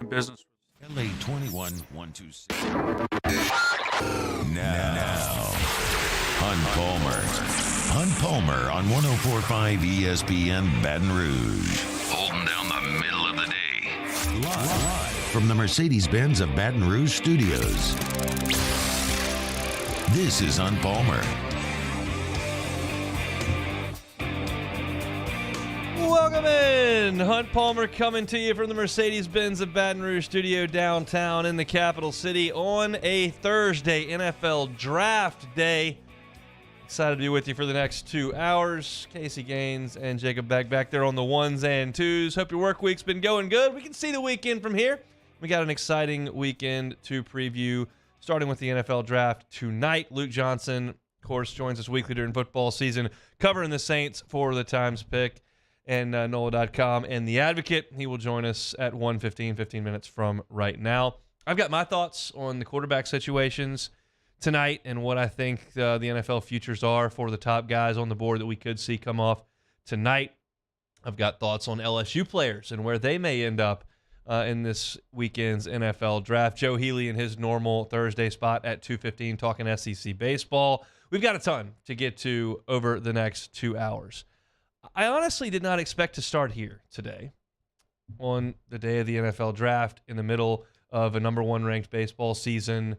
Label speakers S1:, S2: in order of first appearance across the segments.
S1: business.
S2: LA 21-126. Now, Hunt Palmer on 104.5 ESPN Baton Rouge. Holding down the middle of the day. Live from the Mercedes-Benz of Baton Rouge studios. This is Hunt Palmer.
S3: Welcome in. Hunt Palmer coming to you from the Mercedes-Benz of Baton Rouge studio downtown in the capital city on a Thursday, NFL Draft Day. Excited to be with you for the next 2 hours. Casey Gaines and Jacob Beck back there on the ones and twos. Hope your work week's been going good. We can see the weekend from here. We got an exciting weekend to preview, starting with the NFL Draft tonight. Luke Johnson, of course, joins us weekly during football season, covering the Saints for the Times Pick and NOLA.com and The Advocate. He will join us at 1:15, 15 minutes from right now. I've got my thoughts on the quarterback situations tonight and what I think the NFL futures are for the top guys on the board that we could see come off tonight. I've got thoughts on LSU players and where they may end up in this weekend's NFL Draft. Joe Healy in his normal Thursday spot at 2:15 talking SEC baseball. We've got a ton to get to over the next 2 hours. I honestly did not expect to start here today on the day of the NFL Draft in the middle of a number one ranked baseball season.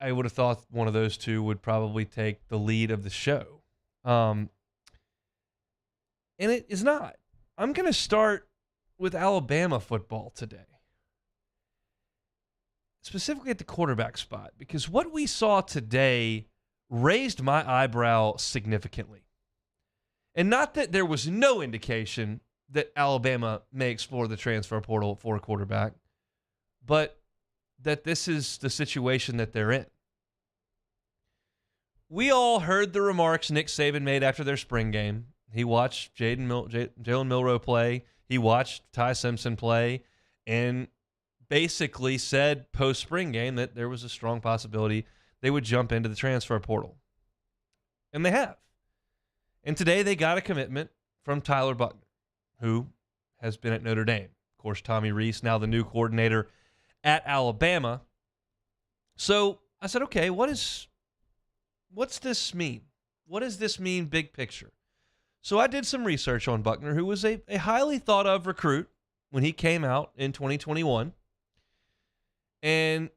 S3: I would have thought one of those two would probably take the lead of the show. And it is not. I'm going to start with Alabama football today, specifically at the quarterback spot, because what we saw today raised my eyebrow significantly. And not that there was no indication that Alabama may explore the transfer portal for a quarterback, but that this is the situation that they're in. We all heard the remarks Nick Saban made after their spring game. He watched Jalen Milroe play. He watched Ty Simpson play and basically said post-spring game that there was a strong possibility they would jump into the transfer portal. And they have. And today they got a commitment from Tyler Buchner, who has been at Notre Dame. Of course, Tommy Rees, now the new coordinator at Alabama. So I said, okay, what's this mean? What does this mean big picture? So I did some research on Buchner, who was a highly thought of recruit when he came out in 2021 and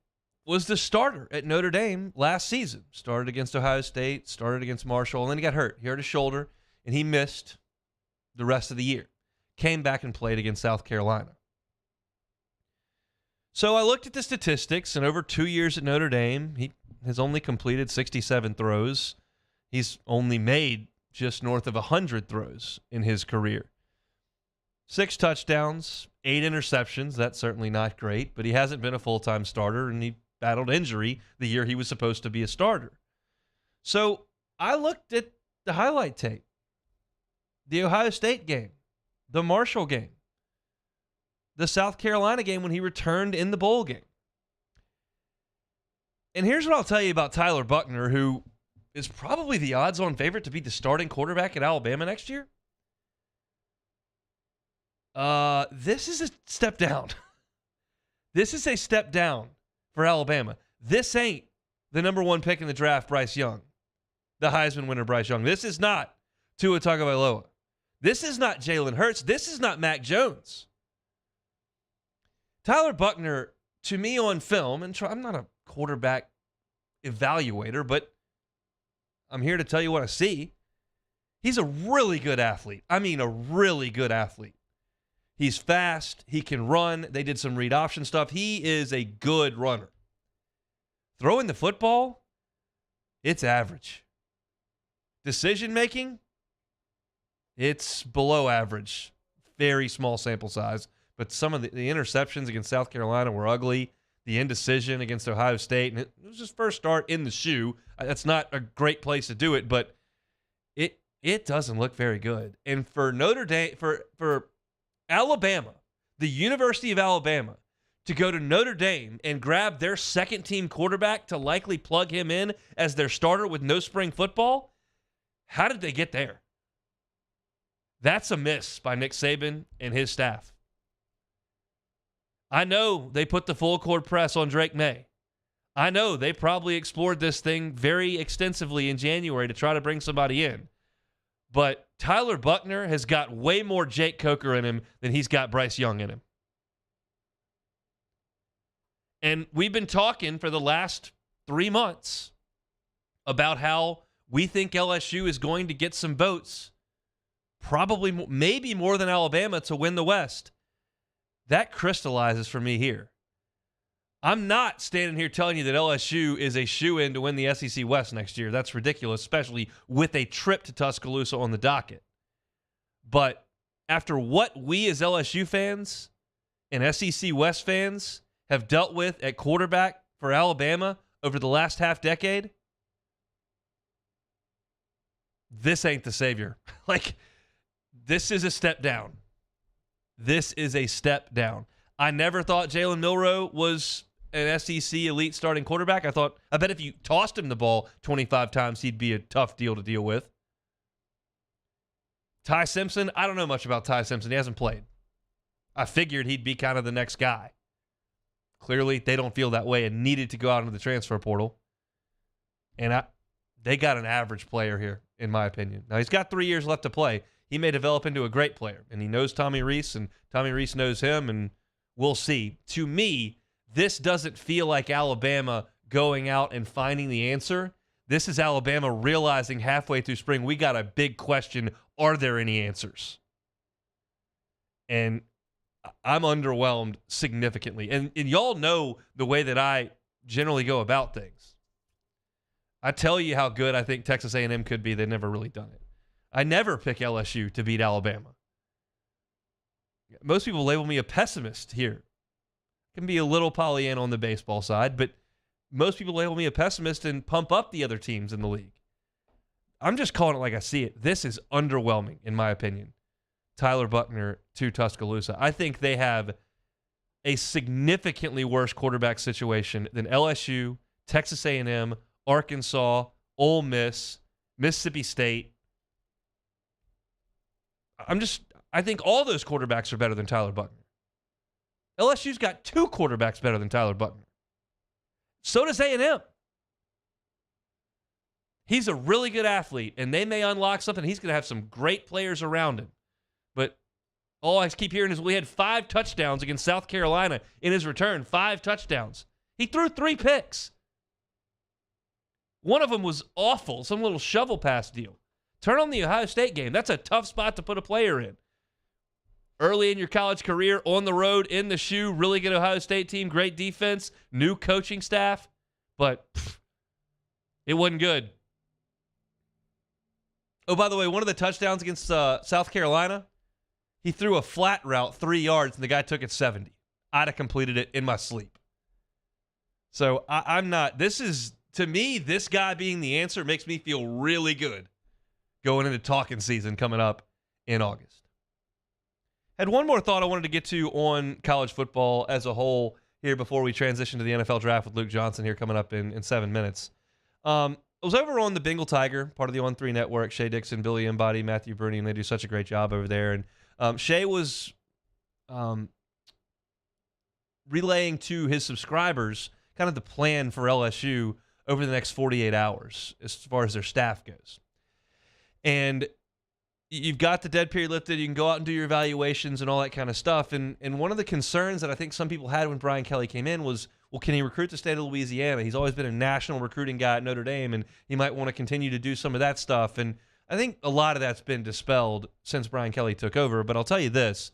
S3: was the starter at Notre Dame last season. Started against Ohio State, started against Marshall, and then he got hurt. He hurt his shoulder, and he missed the rest of the year. Came back and played against South Carolina. So I looked at the statistics, and over 2 years at Notre Dame, he has only completed 67 throws. He's only made just north of 100 throws in his career. 6 touchdowns, 8 interceptions. That's certainly not great, but he hasn't been a full-time starter, and he battled injury the year he was supposed to be a starter. So I looked at the highlight tape, the Ohio State game, the Marshall game, the South Carolina game when he returned in the bowl game. And here's what I'll tell you about Tyler Buchner, who is probably the odds-on favorite to be the starting quarterback at Alabama next year. This is a step down. This is a step down for Alabama. This ain't the number one pick in the draft, Bryce Young, the Heisman winner, Bryce Young. This is not Tua Tagovailoa. This is not Jalen Hurts. This is not Mac Jones. Tyler Buchner, to me on film, and I'm not a quarterback evaluator, but I'm here to tell you what I see. He's a really good athlete. I mean, a really good athlete. He's fast. He can run. They did some read option stuff. He is a good runner. Throwing the football, it's average. Decision making, it's below average. Very small sample size. But some of the interceptions against South Carolina were ugly. The indecision against Ohio State, and it was his first start in the shoe. That's not a great place to do it, but it doesn't look very good. And for Notre Dame, for Alabama, the University of Alabama, to go to Notre Dame and grab their second-team quarterback to likely plug him in as their starter with no spring football, how did they get there? That's a miss by Nick Saban and his staff. I know they put the full court press on Drake May. I know they probably explored this thing very extensively in January to try to bring somebody in. But Tyler Buckner has got way more Jake Coker in him than he's got Bryce Young in him. And we've been talking for the last 3 months about how we think LSU is going to get some votes, probably maybe more than Alabama, to win the West. That crystallizes for me here. I'm not standing here telling you that LSU is a shoo-in to win the SEC West next year. That's ridiculous, especially with a trip to Tuscaloosa on the docket. But after what we as LSU fans and SEC West fans have dealt with at quarterback for Alabama over the last half decade, this ain't the savior. This is a step down. This is a step down. I never thought Jalen Milroe was an SEC elite starting quarterback. I bet if you tossed him the ball 25 times, he'd be a tough deal to deal with. Ty Simpson, I don't know much about Ty Simpson. He hasn't played. I figured he'd be kind of the next guy. Clearly, they don't feel that way and needed to go out into the transfer portal. And they got an average player here, in my opinion. Now, he's got 3 years left to play. He may develop into a great player, and he knows Tommy Rees, and Tommy Rees knows him, and we'll see. To me, this doesn't feel like Alabama going out and finding the answer. This is Alabama realizing halfway through spring, we got a big question. Are there any answers? And I'm underwhelmed significantly. And y'all know the way that I generally go about things. I tell you how good I think Texas A&M could be. They've never really done it. I never pick LSU to beat Alabama. Most people label me a pessimist here. Can be a little Pollyanna on the baseball side, but most people label me a pessimist and pump up the other teams in the league. I'm just calling it like I see it. This is underwhelming, in my opinion. Tyler Buckner to Tuscaloosa. I think they have a significantly worse quarterback situation than LSU, Texas A&M, Arkansas, Ole Miss, Mississippi State. I think all those quarterbacks are better than Tyler Buckner. LSU's got 2 quarterbacks better than Tyler Buckner. So does A&M. He's a really good athlete, and they may unlock something. He's going to have some great players around him. But all I keep hearing is we had 5 touchdowns against South Carolina in his return. 5 touchdowns. He threw 3 picks. One of them was awful, some little shovel pass deal. Turn on the Ohio State game. That's a tough spot to put a player in. Early in your college career, on the road, in the shoe, really good Ohio State team, great defense, new coaching staff, but it wasn't good. Oh, by the way, one of the touchdowns against South Carolina, he threw a flat route 3 yards, and the guy took it 70. I'd have completed it in my sleep. So I'm not, to me, this guy being the answer makes me feel really good going into talking season coming up in August. Had one more thought I wanted to get to on college football as a whole here before we transition to the NFL draft with Luke Johnson here coming up in 7 minutes. I was over on the Bengal Tiger, part of the On3 Network. Shay Dixon, Billy Embody, Matthew Bruni, and they do such a great job over there. And Shay was relaying to his subscribers kind of the plan for LSU over the next 48 hours as far as their staff goes. And you've got the dead period lifted. You can go out and do your evaluations and all that kind of stuff. And one of the concerns that I think some people had when Brian Kelly came in was, well, can he recruit the state of Louisiana? He's always been a national recruiting guy at Notre Dame, and he might want to continue to do some of that stuff. And I think a lot of that's been dispelled since Brian Kelly took over. But I'll tell you this,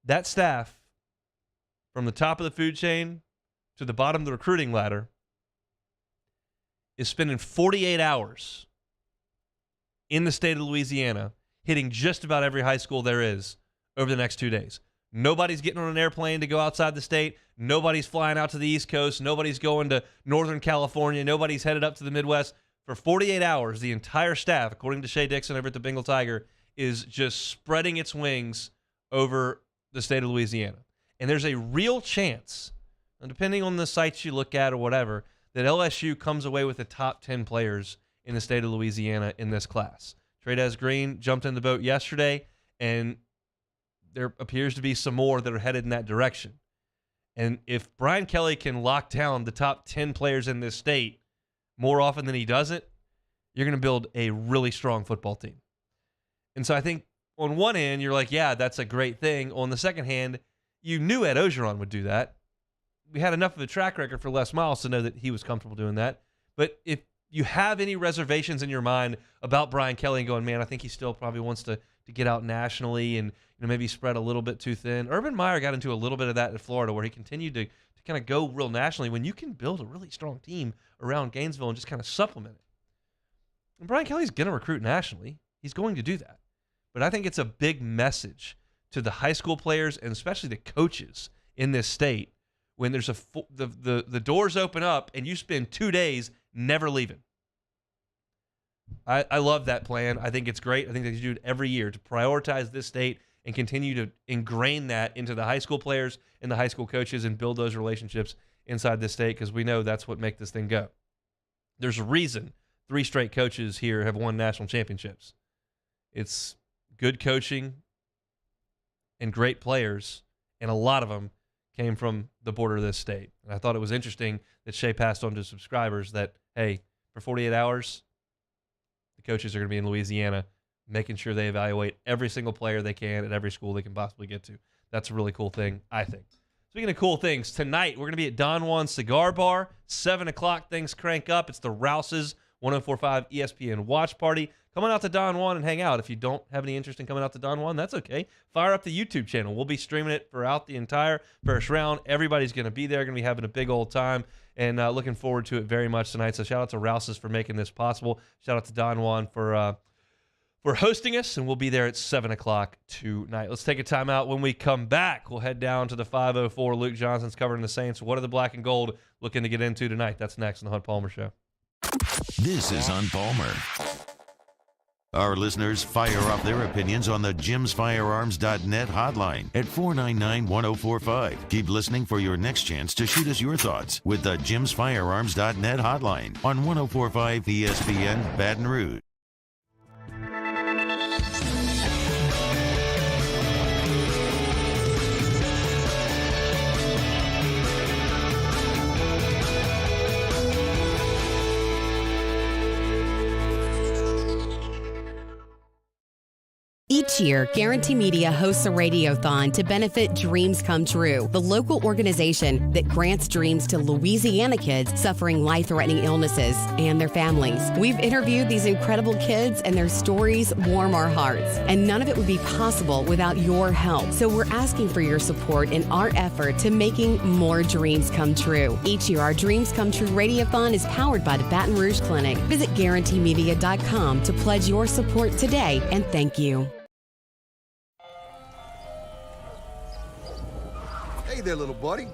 S3: that staff, from the top of the food chain to the bottom of the recruiting ladder, is spending 48 hours in the state of Louisiana hitting just about every high school there is over the next 2 days. Nobody's getting on an airplane to go outside the state. Nobody's flying out to the East Coast. Nobody's going to Northern California. Nobody's headed up to the Midwest. For 48 hours, the entire staff, according to Shay Dixon over at the Bengal Tiger, is just spreading its wings over the state of Louisiana. And there's a real chance, and depending on the sites you look at or whatever, that LSU comes away with the top 10 players in the state of Louisiana in this class. Trey'Dez Green jumped in the boat yesterday, and there appears to be some more that are headed in that direction. And if Brian Kelly can lock down the top 10 players in this state more often than he doesn't, you're going to build a really strong football team. And so I think on one hand, you're like, yeah, that's a great thing. On the second hand, you knew Ed Ogeron would do that. We had enough of a track record for Les Miles to know that he was comfortable doing that. But if you have any reservations in your mind about Brian Kelly and going, man, I think he still probably wants to get out nationally and maybe spread a little bit too thin. Urban Meyer got into a little bit of that in Florida where he continued to kind of go real nationally when you can build a really strong team around Gainesville and just kind of supplement it. And Brian Kelly's going to recruit nationally. He's going to do that. But I think it's a big message to the high school players and especially the coaches in this state when there's the doors open up and you spend 2 days never leaving. I love that plan. I think it's great. I think they should do it every year to prioritize this state and continue to ingrain that into the high school players and the high school coaches and build those relationships inside this state because we know that's what makes this thing go. There's a reason 3 straight coaches here have won national championships. It's good coaching and great players, and a lot of them came from the border of this state. And I thought it was interesting that Shea passed on to subscribers that, hey, for 48 hours, the coaches are going to be in Louisiana making sure they evaluate every single player they can at every school they can possibly get to. That's a really cool thing, I think. Speaking of cool things, tonight we're going to be at Don Juan's Cigar Bar. 7 o'clock, things crank up. It's the Rouse's 104.5 ESPN watch party. Come on out to Don Juan and hang out. If you don't have any interest in coming out to Don Juan, that's okay. Fire up the YouTube channel. We'll be streaming it throughout the entire first round. Everybody's going to be there, going to be having a big old time, and looking forward to it very much tonight. So shout out to Rouse's for making this possible. Shout out to Don Juan for hosting us, and we'll be there at 7 o'clock tonight. Let's take a time out. When we come back, we'll head down to the 504. Luke Johnson's covering the Saints. What are the black and gold looking to get into tonight? That's next on the Hunt Palmer Show.
S2: This is Hunt Palmer. Our listeners fire off their opinions on the jimsfirearms.net hotline at 499-1045. Keep listening for your next chance to shoot us your thoughts with the jimsfirearms.net hotline on 104.5 ESPN Baton Rouge.
S1: Each year, Guarantee Media hosts a radiothon to benefit Dreams Come True, the local organization that grants dreams to Louisiana kids suffering life-threatening illnesses and their families. We've interviewed these incredible kids, and their stories warm our hearts. And none of it would be possible without your help. So we're asking for your support in our effort to making more dreams come true. Each year, our Dreams Come True radiothon is powered by the Baton Rouge Clinic. Visit GuaranteeMedia.com to pledge your support today, and thank you.
S4: Hey there, little buddy.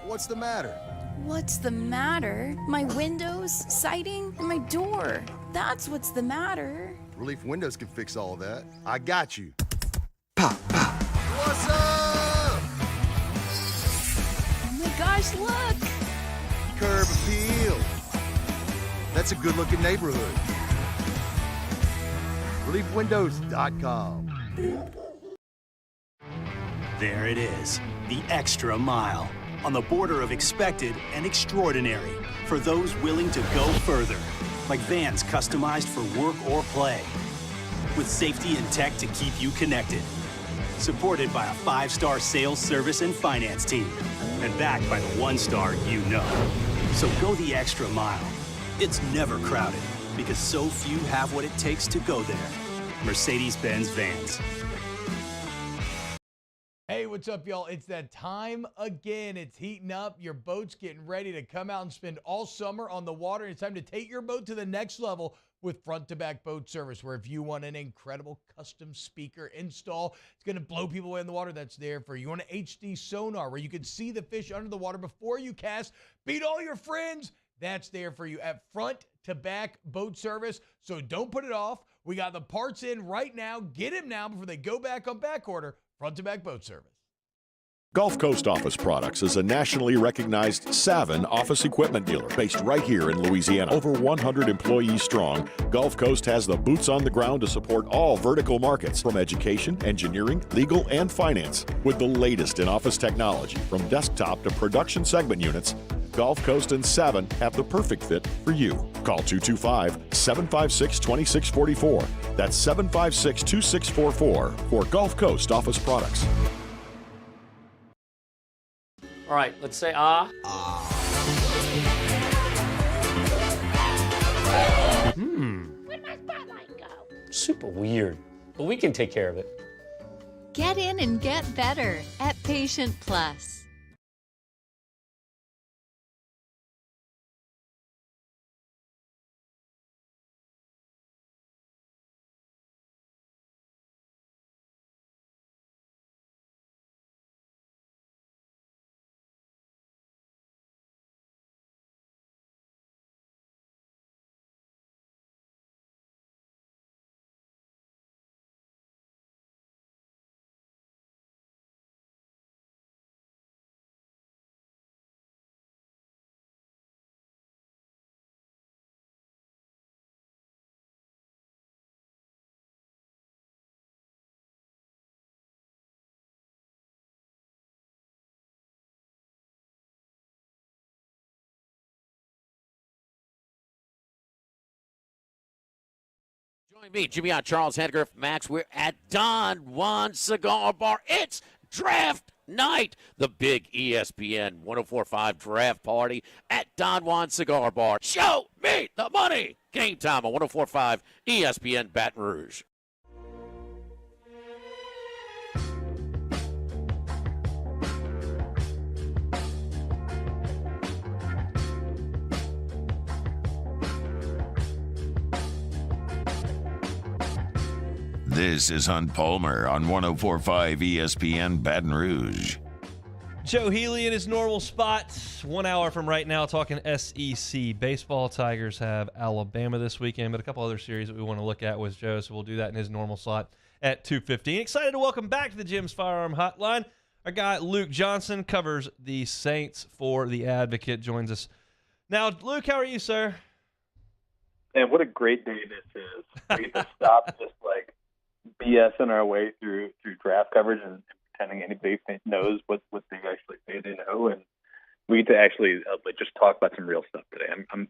S4: What's the matter?
S5: What's the matter? My windows, siding, and my door. That's what's the matter.
S4: Relief Windows can fix all that. I got you. Pop, pop. What's up?
S5: Oh my gosh, look!
S4: Curb appeal. That's a good-looking neighborhood. ReliefWindows.com.
S6: There it is, the extra mile, on the border of expected and extraordinary for those willing to go further, like vans customized for work or play, with safety and tech to keep you connected, supported by a 5-star sales, service, and finance team, and backed by the 1-star you know. So go the extra mile. It's never crowded, because so few have what it takes to go there. Mercedes-Benz Vans.
S7: Hey, what's up, y'all? It's that time again. It's heating up. Your boat's getting ready to come out and spend all summer on the water. It's time to take your boat to the next level with front-to-back boat service, where if you want an incredible custom speaker install, it's going to blow people away in the water, that's there for you. You want an HD sonar where you can see the fish under the water before you cast, beat all your friends, that's there for you at front-to-back boat service. So don't put it off. We got the parts in right now. Get them now before they go back on back order. Front-to-back boat service.
S8: Gulf Coast Office Products is a nationally recognized Savin office equipment dealer based right here in Louisiana. Over 100 employees strong, Gulf Coast has the boots on the ground to support all vertical markets, from education, engineering, legal, and finance. With the latest in office technology, from desktop to production segment units, Gulf Coast and Savin have the perfect fit for you. Call 225-756-2644. That's 756-2644 for Gulf Coast Office Products.
S9: All right, let's say ah.
S10: Where'd my spotlight go?
S9: Super weird, but we can take care of it.
S11: Get in and get better at Patient Plus.
S12: Join me, Jimmy on Charles Hedger, Max. We're at Don Juan Cigar Bar. It's draft night. The big ESPN 104.5 draft party at Don Juan Cigar Bar. Show me the money. Game time on 104.5 ESPN Baton Rouge.
S2: This is Hunt Palmer on 104.5 ESPN Baton Rouge.
S3: Joe Healy in his normal spot. 1 hour from right now, talking SEC baseball. Tigers have Alabama this weekend, but a couple other series that we want to look at with Joe, so we'll do that in his normal slot at 2:15. Excited to welcome back to the Jim's Firearm Hotline. Our guy Luke Johnson covers the Saints for The Advocate, joins us. Now, Luke, how are you, sir?
S13: Man, what a great day this is. We get to stop just like BSing our way through draft coverage and pretending anybody knows what they actually say they know, and we get to actually just talk about some real stuff today. I'm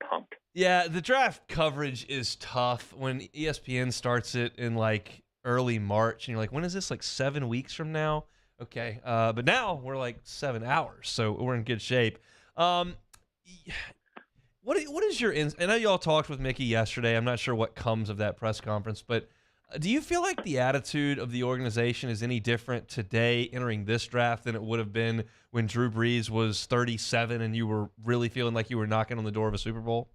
S13: pumped.
S3: Yeah, the draft coverage is tough when ESPN starts it in like early March, and you're like, when is this? Like 7 weeks from now? Okay, but now we're like 7 hours, so we're in good shape. What is your? I know y'all talked with Mickey yesterday. I'm not sure what comes of that press conference, but do you feel like the attitude of the organization is any different today entering this draft than it would have been when Drew Brees was 37 and you were really feeling like you were knocking on the door of a Super Bowl?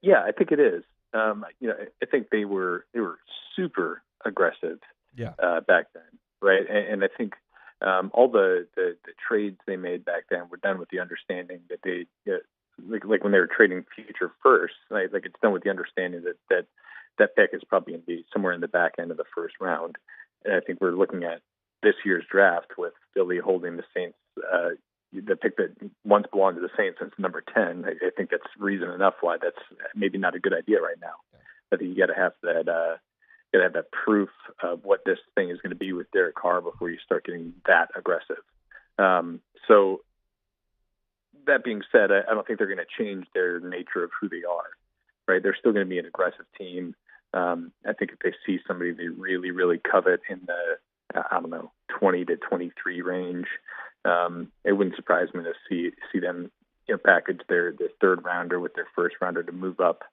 S13: Yeah, I think it is. I think they were super aggressive. Back then, right? And I think all the trades they made back then were done with the understanding that they like when they were trading future first, like it's done with the understanding that pick is probably going to be somewhere in the back end of the first round. And I think we're looking at this year's draft with Philly holding the Saints, the pick that once belonged to the Saints since number 10. I think that's reason enough why that's maybe not a good idea right now. I think you got to have that proof of what this thing is going to be with Derek Carr before you start getting that aggressive. So that being said, I don't think they're going to change their nature of who they are, right? They're still going to be an aggressive team. I think if they see somebody they really, really covet in the, 20 to 23 range, it wouldn't surprise me to see them, package their third rounder with their first rounder to move up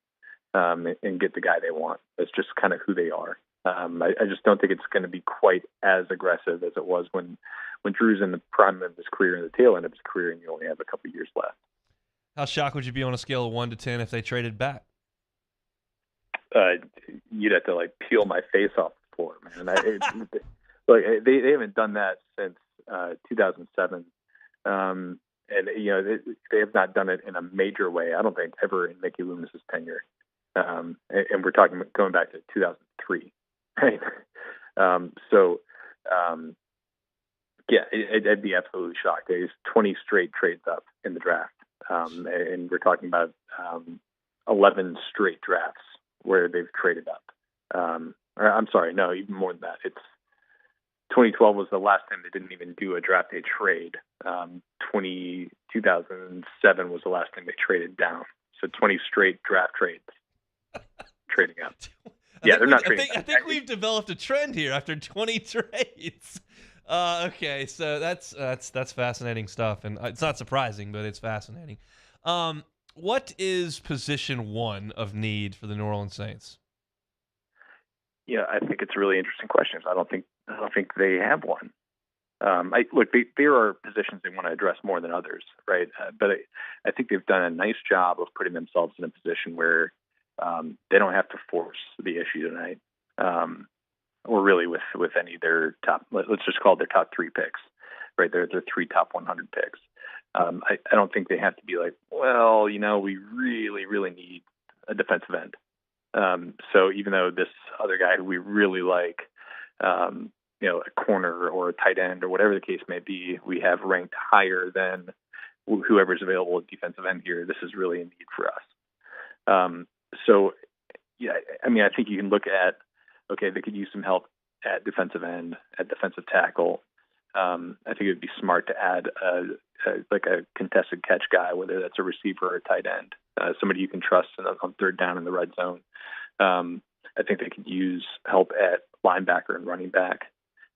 S13: and get the guy they want. That's just kind of who they are. I just don't think it's going to be quite as aggressive as it was when Drew's in the prime of his career and the tail end of his career, and you only have a couple years left.
S3: How shocked would you be on a scale of 1 to 10 if they traded back?
S13: You'd have to peel my face off the floor, man. They haven't done that since 2007, and they have not done it in a major way. I don't think ever in Mickey Loomis's tenure, and we're talking going back to 2003. Right? Yeah, I'd be absolutely shocked. There's 20 straight trades up in the draft, and we're talking about 11 straight drafts where they've traded up. Or I'm sorry, no, even more than that. It's 2012 was the last time they didn't even do a draft day trade. 2007 was the last time they traded down. So 20 straight draft trades trading up. They're not trading.
S3: I think we've developed a trend here after 20 trades. Okay, so that's fascinating stuff, and it's not surprising, but it's fascinating. What is position one of need for the New Orleans Saints?
S13: Yeah, I think it's a really interesting question. I don't think they have one. There are positions they want to address more than others, right? But I think they've done a nice job of putting themselves in a position where they don't have to force the issue tonight, or really with any of their top. Let's just call it their top 3 picks, right? They're 3 top 100 picks. I don't think they have to be like, well, we really, really need a defensive end. So even though this other guy who we really like, a corner or a tight end or whatever the case may be, we have ranked higher than whoever's available at defensive end here. This is really a need for us. I think you can look at, okay, they could use some help at defensive end, at defensive tackle. I think it would be smart to add a contested catch guy, whether that's a receiver or a tight end, somebody you can trust on third down in the red zone. I think they could use help at linebacker and running back.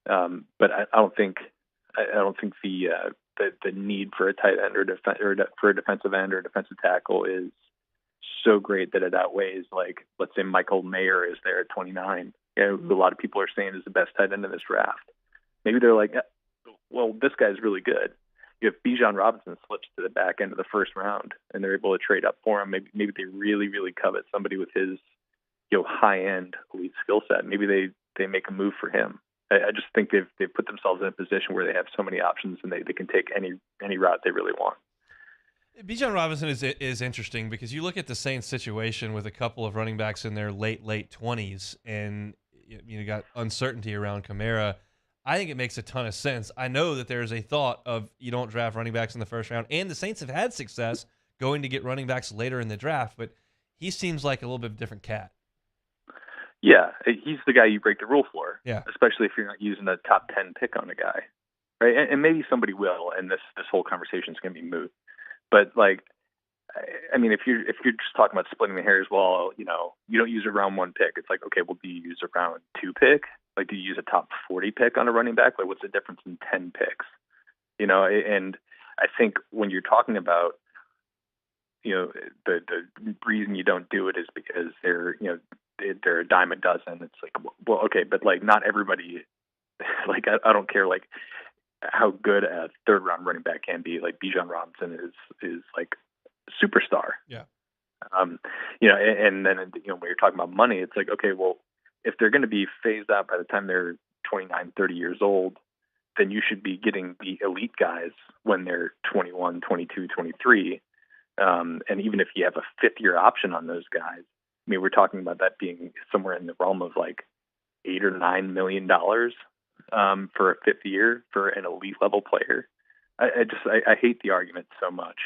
S13: But I don't think the need for a tight end or for a defensive end or defensive tackle is so great that it outweighs, like, let's say Michael Mayer is there at 29, who a lot of people are saying is the best tight end in this draft. Maybe they're like, well, this guy's really good. If Bijan Robinson slips to the back end of the first round and they're able to trade up for him, maybe they really, really covet somebody with his high-end elite skill set. Maybe they make a move for him. I just think they've put themselves in a position where they have so many options and they can take any route they really want.
S3: Bijan Robinson is interesting because you look at the Saints situation with a couple of running backs in their late 20s, and you got uncertainty around Kamara. I think it makes a ton of sense. I know that there's a thought of you don't draft running backs in the first round, and the Saints have had success going to get running backs later in the draft, but he seems like a little bit of a different cat.
S13: Yeah, he's the guy you break the rule for,
S3: yeah.
S13: Especially if you're not using a top 10 pick on a guy, right? And maybe somebody will, and this whole conversation is going to be moot. But if you're just talking about splitting the hairs, well, you don't use a round 1 pick. It's like, okay, well, do you use a round 2 pick? Like, do you use a top 40 pick on a running back? Like, what's the difference in 10 picks? And I think when you're talking about, the reason you don't do it is because they're a dime a dozen. It's like, well, okay, but like not everybody, like I don't care like how good a third round running back can be. Like Bijan Robinson is like a superstar.
S3: Yeah.
S13: And then when you're talking about money, it's like, okay, well, if they're going to be phased out by the time they're 29, 30 years old, then you should be getting the elite guys when they're 21, 22, 23. And even if you have a 5th-year option on those guys, I mean, we're talking about that being somewhere in the realm of like $8 or $9 million for a 5th year for an elite level player. I hate the argument so much.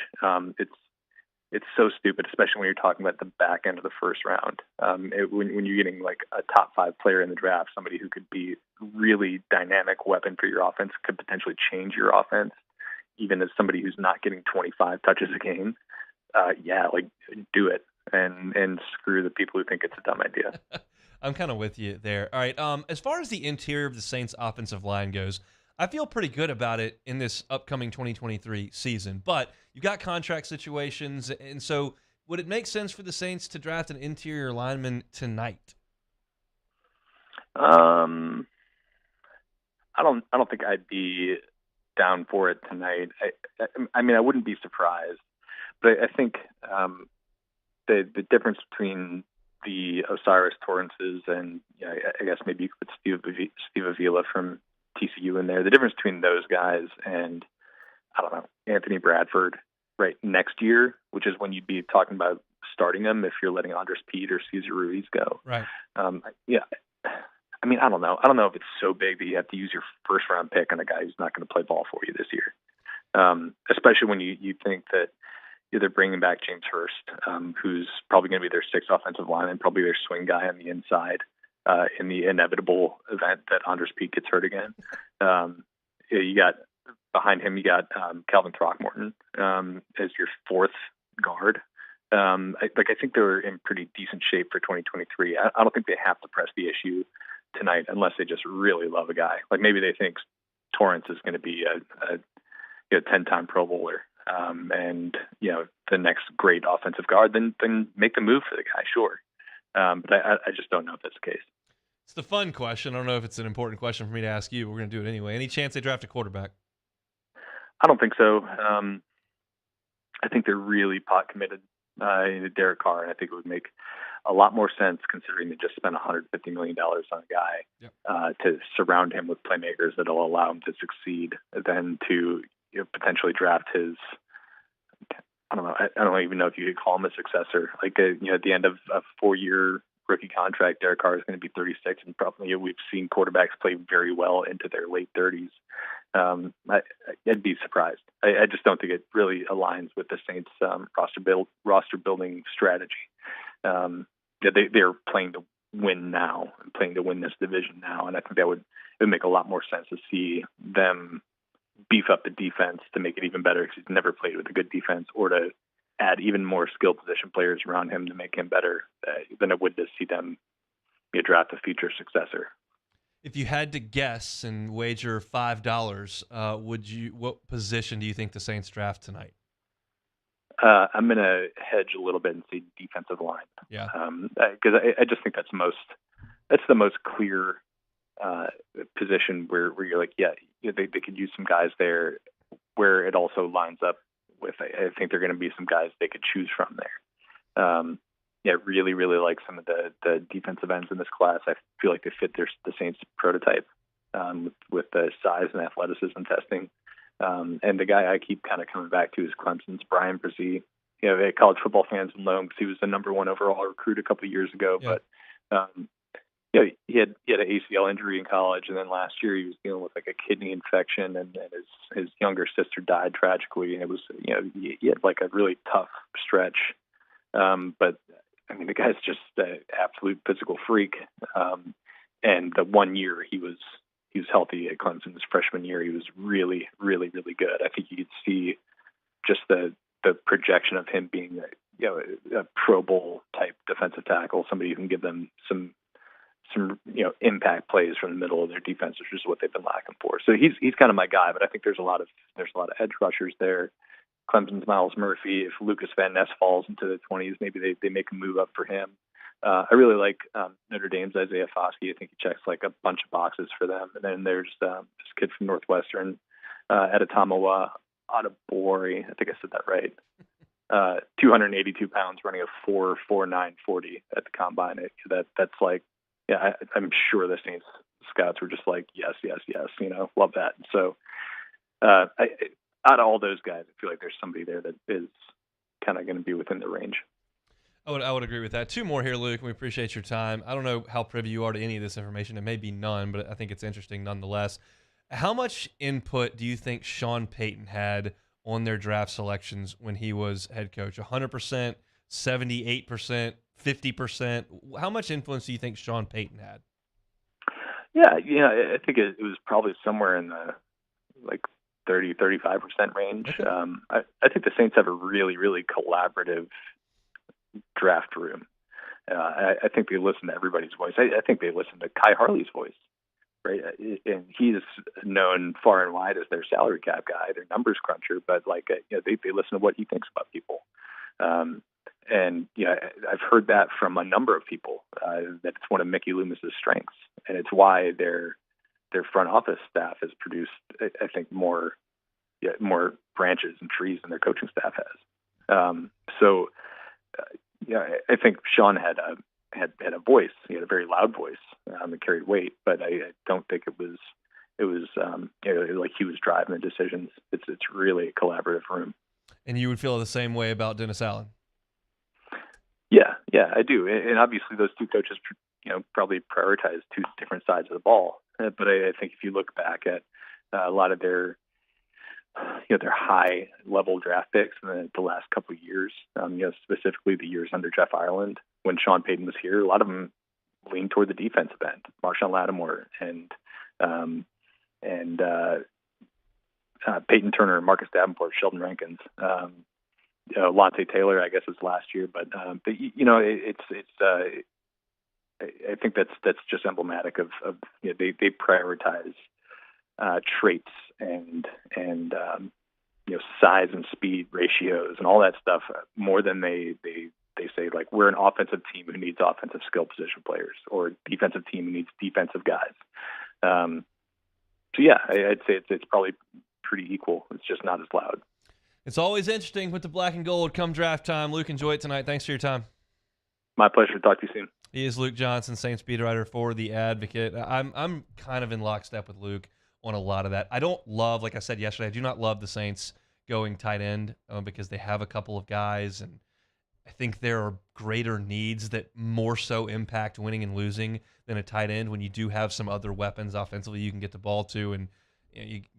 S13: It's so stupid, especially when you're talking about the back end of the first round. When you're getting like a top 5 player in the draft, somebody who could be really dynamic weapon for your offense, could potentially change your offense, even as somebody who's not getting 25 touches a game. Do it and screw the people who think it's a dumb idea.
S3: I'm kind of with you there. All right. As far as the interior of the Saints offensive line goes, I feel pretty good about it in this upcoming 2023 season, but you've got contract situations. And so would it make sense for the Saints to draft an interior lineman tonight?
S13: I don't think I'd be down for it tonight. I mean, I wouldn't be surprised, but I think the difference between the Osiris Torrances and I guess maybe you could put Steve Avila from TCU in there. The difference between those guys and Anthony Bradford right next year, which is when you'd be talking about starting them if you're letting Andres Pete or Cesar Ruiz go.
S3: Right.
S13: I mean, I don't know. I don't know if it's so big that you have to use your first round pick on a guy who's not going to play ball for you this year. Especially when you think that they're bringing back James Hurst, who's probably going to be their sixth offensive lineman, probably their swing guy on the inside in the inevitable event that Andres Pete gets hurt again. You got behind him, you got Calvin Throckmorton as your fourth guard. I think they're in pretty decent shape for 2023. I don't think they have to press the issue tonight unless they just really love a guy. Like maybe they think Torrance is going to be a 10-time Pro Bowler and the next great offensive guard. Then make the move for the guy, sure. But I just don't know if that's the case.
S3: It's the fun question. I don't know if it's an important question for me to ask you, but we're going to do it anyway. Any chance they draft a quarterback?
S13: I don't think so. I think they're really pot committed to Derek Carr, and I think it would make a lot more sense considering they just spent $150 million on a guy to surround him with playmakers that will allow him to succeed than to potentially draft his, I don't even know if you could call him a successor. Like, at the end of a 4-year rookie contract, Derek Carr is going to be 36, and probably we've seen quarterbacks play very well into their late 30s. I'd be surprised. I just don't think it really aligns with the Saints' roster building strategy. They're playing to win now and playing to win this division now, and I think it would make a lot more sense to see them beef up the defense to make it even better because he's never played with a good defense, or to add even more skill position players around him to make him better than it would to see them draft a future successor.
S3: If you had to guess and wager $5, what position do you think the Saints draft tonight?
S13: I'm going to hedge a little bit and say defensive line.
S3: Yeah.
S13: Because I just think that's the most clear position where you're like, they could use some guys there, where it also lines up with, I think there are going to be some guys they could choose from there. Really, really like some of the defensive ends in this class. I feel like they fit the Saints prototype with the size and athleticism testing. And the guy I keep kind of coming back to is Clemson's Brian Brzee. College football fans will know him because he was the number 1 overall recruit a couple of years ago. Yeah. But he had an ACL injury in college, and then last year he was dealing with like a kidney infection, and his younger sister died tragically. And it was he had like a really tough stretch. But I mean, the guy's just an absolute physical freak. And the 1 year he was healthy at Clemson, his freshman year, he was really, really, really good. I think you could see just the projection of him being a Pro Bowl type defensive tackle, somebody who can give them some impact plays from the middle of their defense, which is what they've been lacking for. So he's kind of my guy, but I think there's a lot of edge rushers there. Clemson's Miles Murphy. If Lucas Van Ness falls into the 20s, maybe they make a move up for him. I really like Notre Dame's Isaiah Foskey. I think he checks like a bunch of boxes for them. And then there's this kid from Northwestern, Adetomiwa Adebawore. I think I said that right. 282 pounds, running a 4.49 40 at the combine. That's like, I'm sure the Saints scouts were just like, yes, love that. So out of all those guys, I feel like there's somebody there that is kind of going to be within the range.
S3: I would agree with that. 2 more here, Luke. We appreciate your time. I don't know how privy you are to any of this information. It may be none, but I think it's interesting nonetheless. How much input do you think Sean Payton had on their draft selections when he was head coach? 100%, 78%, 50%? How much influence do you think Sean Payton had?
S13: Yeah, I think it was probably somewhere in the 30-35% range.
S3: Okay.
S13: I think the Saints have a really, really collaborative draft room. I think they listen to everybody's voice. I think they listen to Kai Harley's voice, right? And he's known far and wide as their salary cap guy, their numbers cruncher, but they listen to what he thinks about people. And I've heard that from a number of people, that it's one of Mickey Loomis's strengths, and it's why their front office staff has produced, I think, more branches and trees than their coaching staff has. I think Sean had a voice. He had a very loud voice that carried weight, but I don't think it was like he was driving the decisions. It's really a collaborative room.
S3: And you would feel the same way about Dennis Allen?
S13: Yeah, I do. And obviously those two coaches probably prioritize two different sides of the ball. But I think if you look back at a lot of their high level draft picks in the last couple of years, specifically the years under Jeff Ireland when Sean Payton was here, a lot of them leaned toward the defensive end. Marshawn Lattimore and Peyton Turner, Marcus Davenport, Sheldon Rankins, Lante Taylor, I guess was last year, but I think that's just emblematic of they prioritize traits and size and speed ratios and all that stuff more than they say, like, we're an offensive team who needs offensive skill position players, or defensive team who needs defensive guys. So yeah, I'd say it's probably pretty equal. It's just not as loud.
S3: It's always interesting with the black and gold come draft time. Luke, enjoy it tonight. Thanks for your time.
S13: My pleasure. Talk to you soon.
S3: He is Luke Johnson, Saints beat writer for The Advocate. I'm kind of in lockstep with Luke on a lot of that. I don't love, like I said yesterday, I do not love the Saints going tight end because they have a couple of guys, and I think there are greater needs that more so impact winning and losing than a tight end when you do have some other weapons offensively you can get the ball to. And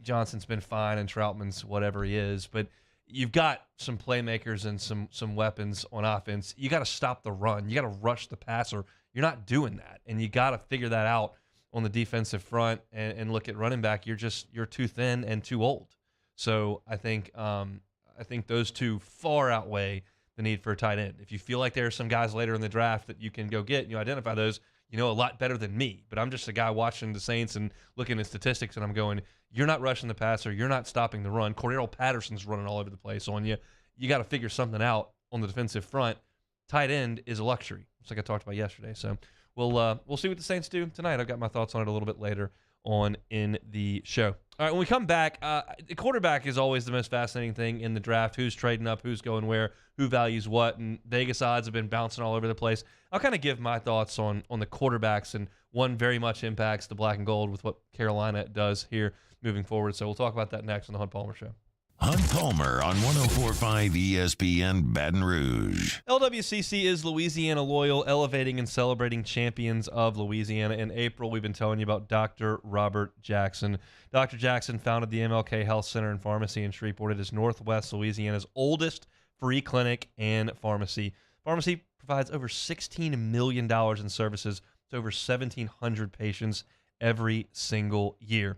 S3: Johnson's been fine, and Troutman's whatever he is, but you've got some playmakers and some weapons on offense. You got to stop the run. You got to rush the passer. You're not doing that, and you got to figure that out on the defensive front. And look at running back. You're too thin and too old. So I think those two far outweigh the need for a tight end. If you feel like there are some guys later in the draft that you can go get, identify those, a lot better than me. But I'm just a guy watching the Saints and looking at statistics, and I'm going, you're not rushing the passer, you're not stopping the run. Cordero Patterson's running all over the place on you. You got to figure something out on the defensive front. Tight end is a luxury, just like I talked about yesterday. So we'll see what the Saints do tonight. I've got my thoughts on it a little bit later on in the show. All right, when we come back, the quarterback is always the most fascinating thing in the draft. Who's trading up, who's going where, who values what, and Vegas odds have been bouncing all over the place. I'll kind of give my thoughts on the quarterbacks, and one very much impacts the black and gold with what Carolina does here moving forward. So we'll talk about that next on the Hunt Palmer Show.
S2: Hunt Palmer on 104.5 ESPN Baton Rouge.
S3: LWCC is Louisiana Loyal, elevating and celebrating champions of Louisiana. In April, we've been telling you about Dr. Robert Jackson. Dr. Jackson founded the MLK Health Center and Pharmacy in Shreveport. It is Northwest Louisiana's oldest free clinic and pharmacy. Pharmacy provides over $16 million in services to over 1,700 patients every single year.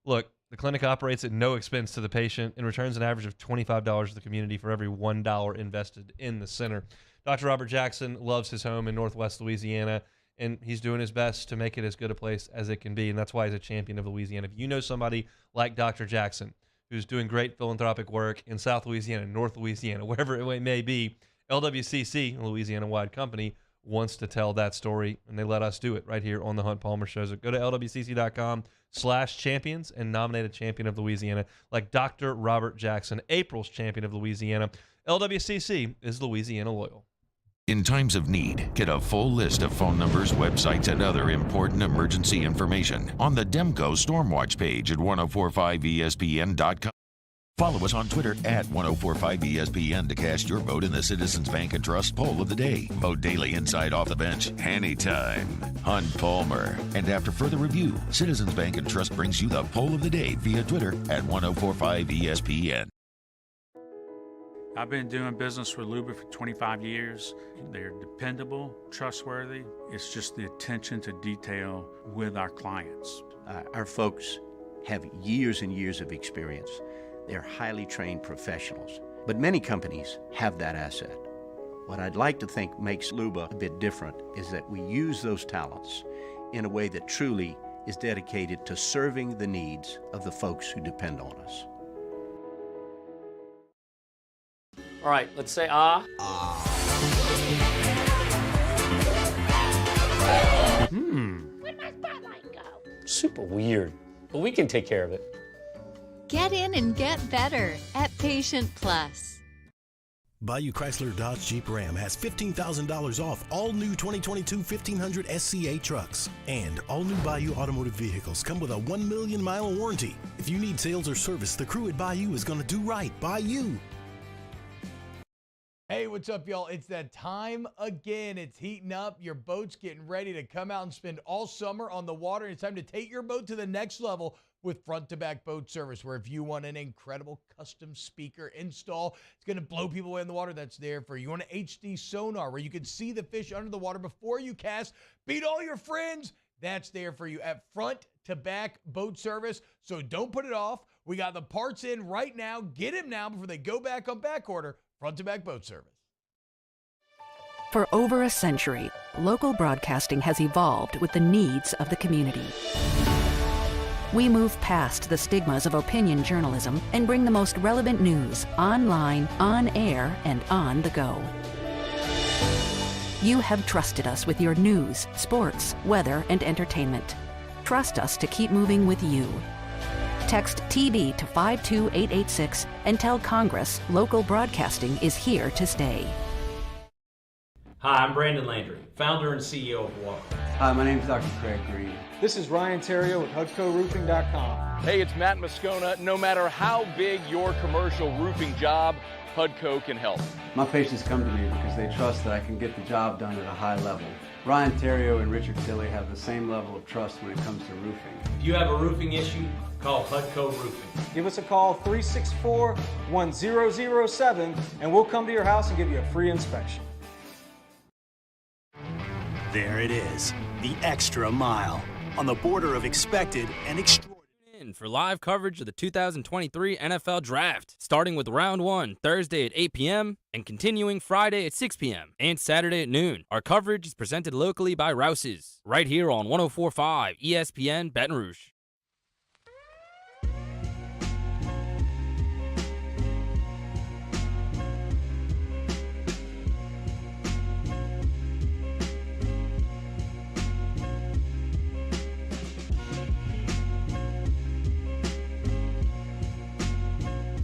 S3: Look, the clinic operates at no expense to the patient and returns an average of $25 to the community for every $1 invested in the center. Dr. Robert Jackson loves his home in Northwest Louisiana, and he's doing his best to make it as good a place as it can be, and that's why he's a champion of Louisiana. If you know somebody like Dr. Jackson who's doing great philanthropic work in South Louisiana, North Louisiana, wherever it may be, LWCC, a Louisiana-wide company, wants to tell that story, and they let us do it right here on the Hunt Palmer Show. So go to lwcc.com/champions and nominate a champion of Louisiana like Dr. Robert Jackson, April's champion of Louisiana. LWCC is Louisiana Loyal.
S2: In times of need, get a full list of phone numbers, websites, and other important emergency information on the Demco Stormwatch page at 1045ESPN.com. Follow us on Twitter at 1045ESPN to cast your vote in the Citizens Bank and Trust Poll of the Day. Vote daily inside Off the Bench, anytime. Hunt Palmer. And after further review, Citizens Bank and Trust brings you the Poll of the Day via Twitter at 1045ESPN.
S14: I've been doing business with Luba for 25 years. They're dependable, trustworthy. It's just the attention to detail with our clients.
S15: Our folks have years and years of experience. They're highly trained professionals, but many companies have that asset. What I'd like to think makes Luba a bit different is that we use those talents in a way that truly is dedicated to serving the needs of the folks who depend on us.
S9: All right, let's say ah.
S10: Where'd my spotlight go?
S9: Super weird, but we can take care of it.
S11: Get in and get better at Patient Plus.
S16: Bayou Chrysler Dodge Jeep Ram has $15,000 off all new 2022 1500 SCA trucks. And all new Bayou automotive vehicles come with a 1 million mile warranty. If you need sales or service, the crew at Bayou is going to do right by you.
S7: Hey, what's up, y'all? It's that time again. It's heating up. Your boat's getting ready to come out and spend all summer on the water. It's time to take your boat to the next level with front-to-back boat service, where if you want an incredible custom speaker install, it's going to blow people away in the water, that's there for you. You want an HD sonar where you can see the fish under the water before you cast, beat all your friends, that's there for you at front-to-back boat service. So don't put it off. We got the parts in right now. Get them now before they go back on back order. Front-to-back boat service.
S17: For over a century, local broadcasting has evolved with the needs of the community. We move past the stigmas of opinion journalism and bring the most relevant news online, on air, and on the go. You have trusted us with your news, sports, weather, and entertainment. Trust us to keep moving with you. Text TB to 52886 and tell Congress local broadcasting is here to stay.
S18: Hi, I'm Brandon Landry, founder and CEO of Walker.
S19: Hi, my name is Dr. Craig Green.
S20: This is Ryan Terrio with HUDCoRoofing.com.
S21: Hey, it's Matt Moscona. No matter how big your commercial roofing job, HUDCO can help.
S19: My patients come to me because they trust that I can get the job done at a high level. Ryan Terrio and Richard Tilley have the same level of trust when it comes to roofing.
S18: If you have a roofing issue, call HUDCO Roofing.
S20: Give us a call, 364-1007, and we'll come to your house and give you a free inspection.
S6: There it is, the extra mile, on the border of expected and extraordinary.
S22: For live coverage of the 2023 NFL Draft, starting with Round 1 Thursday at 8 p.m. and continuing Friday at 6 p.m. and Saturday at noon. Our coverage is presented locally by Rouse's, right here on 104.5 ESPN Baton Rouge.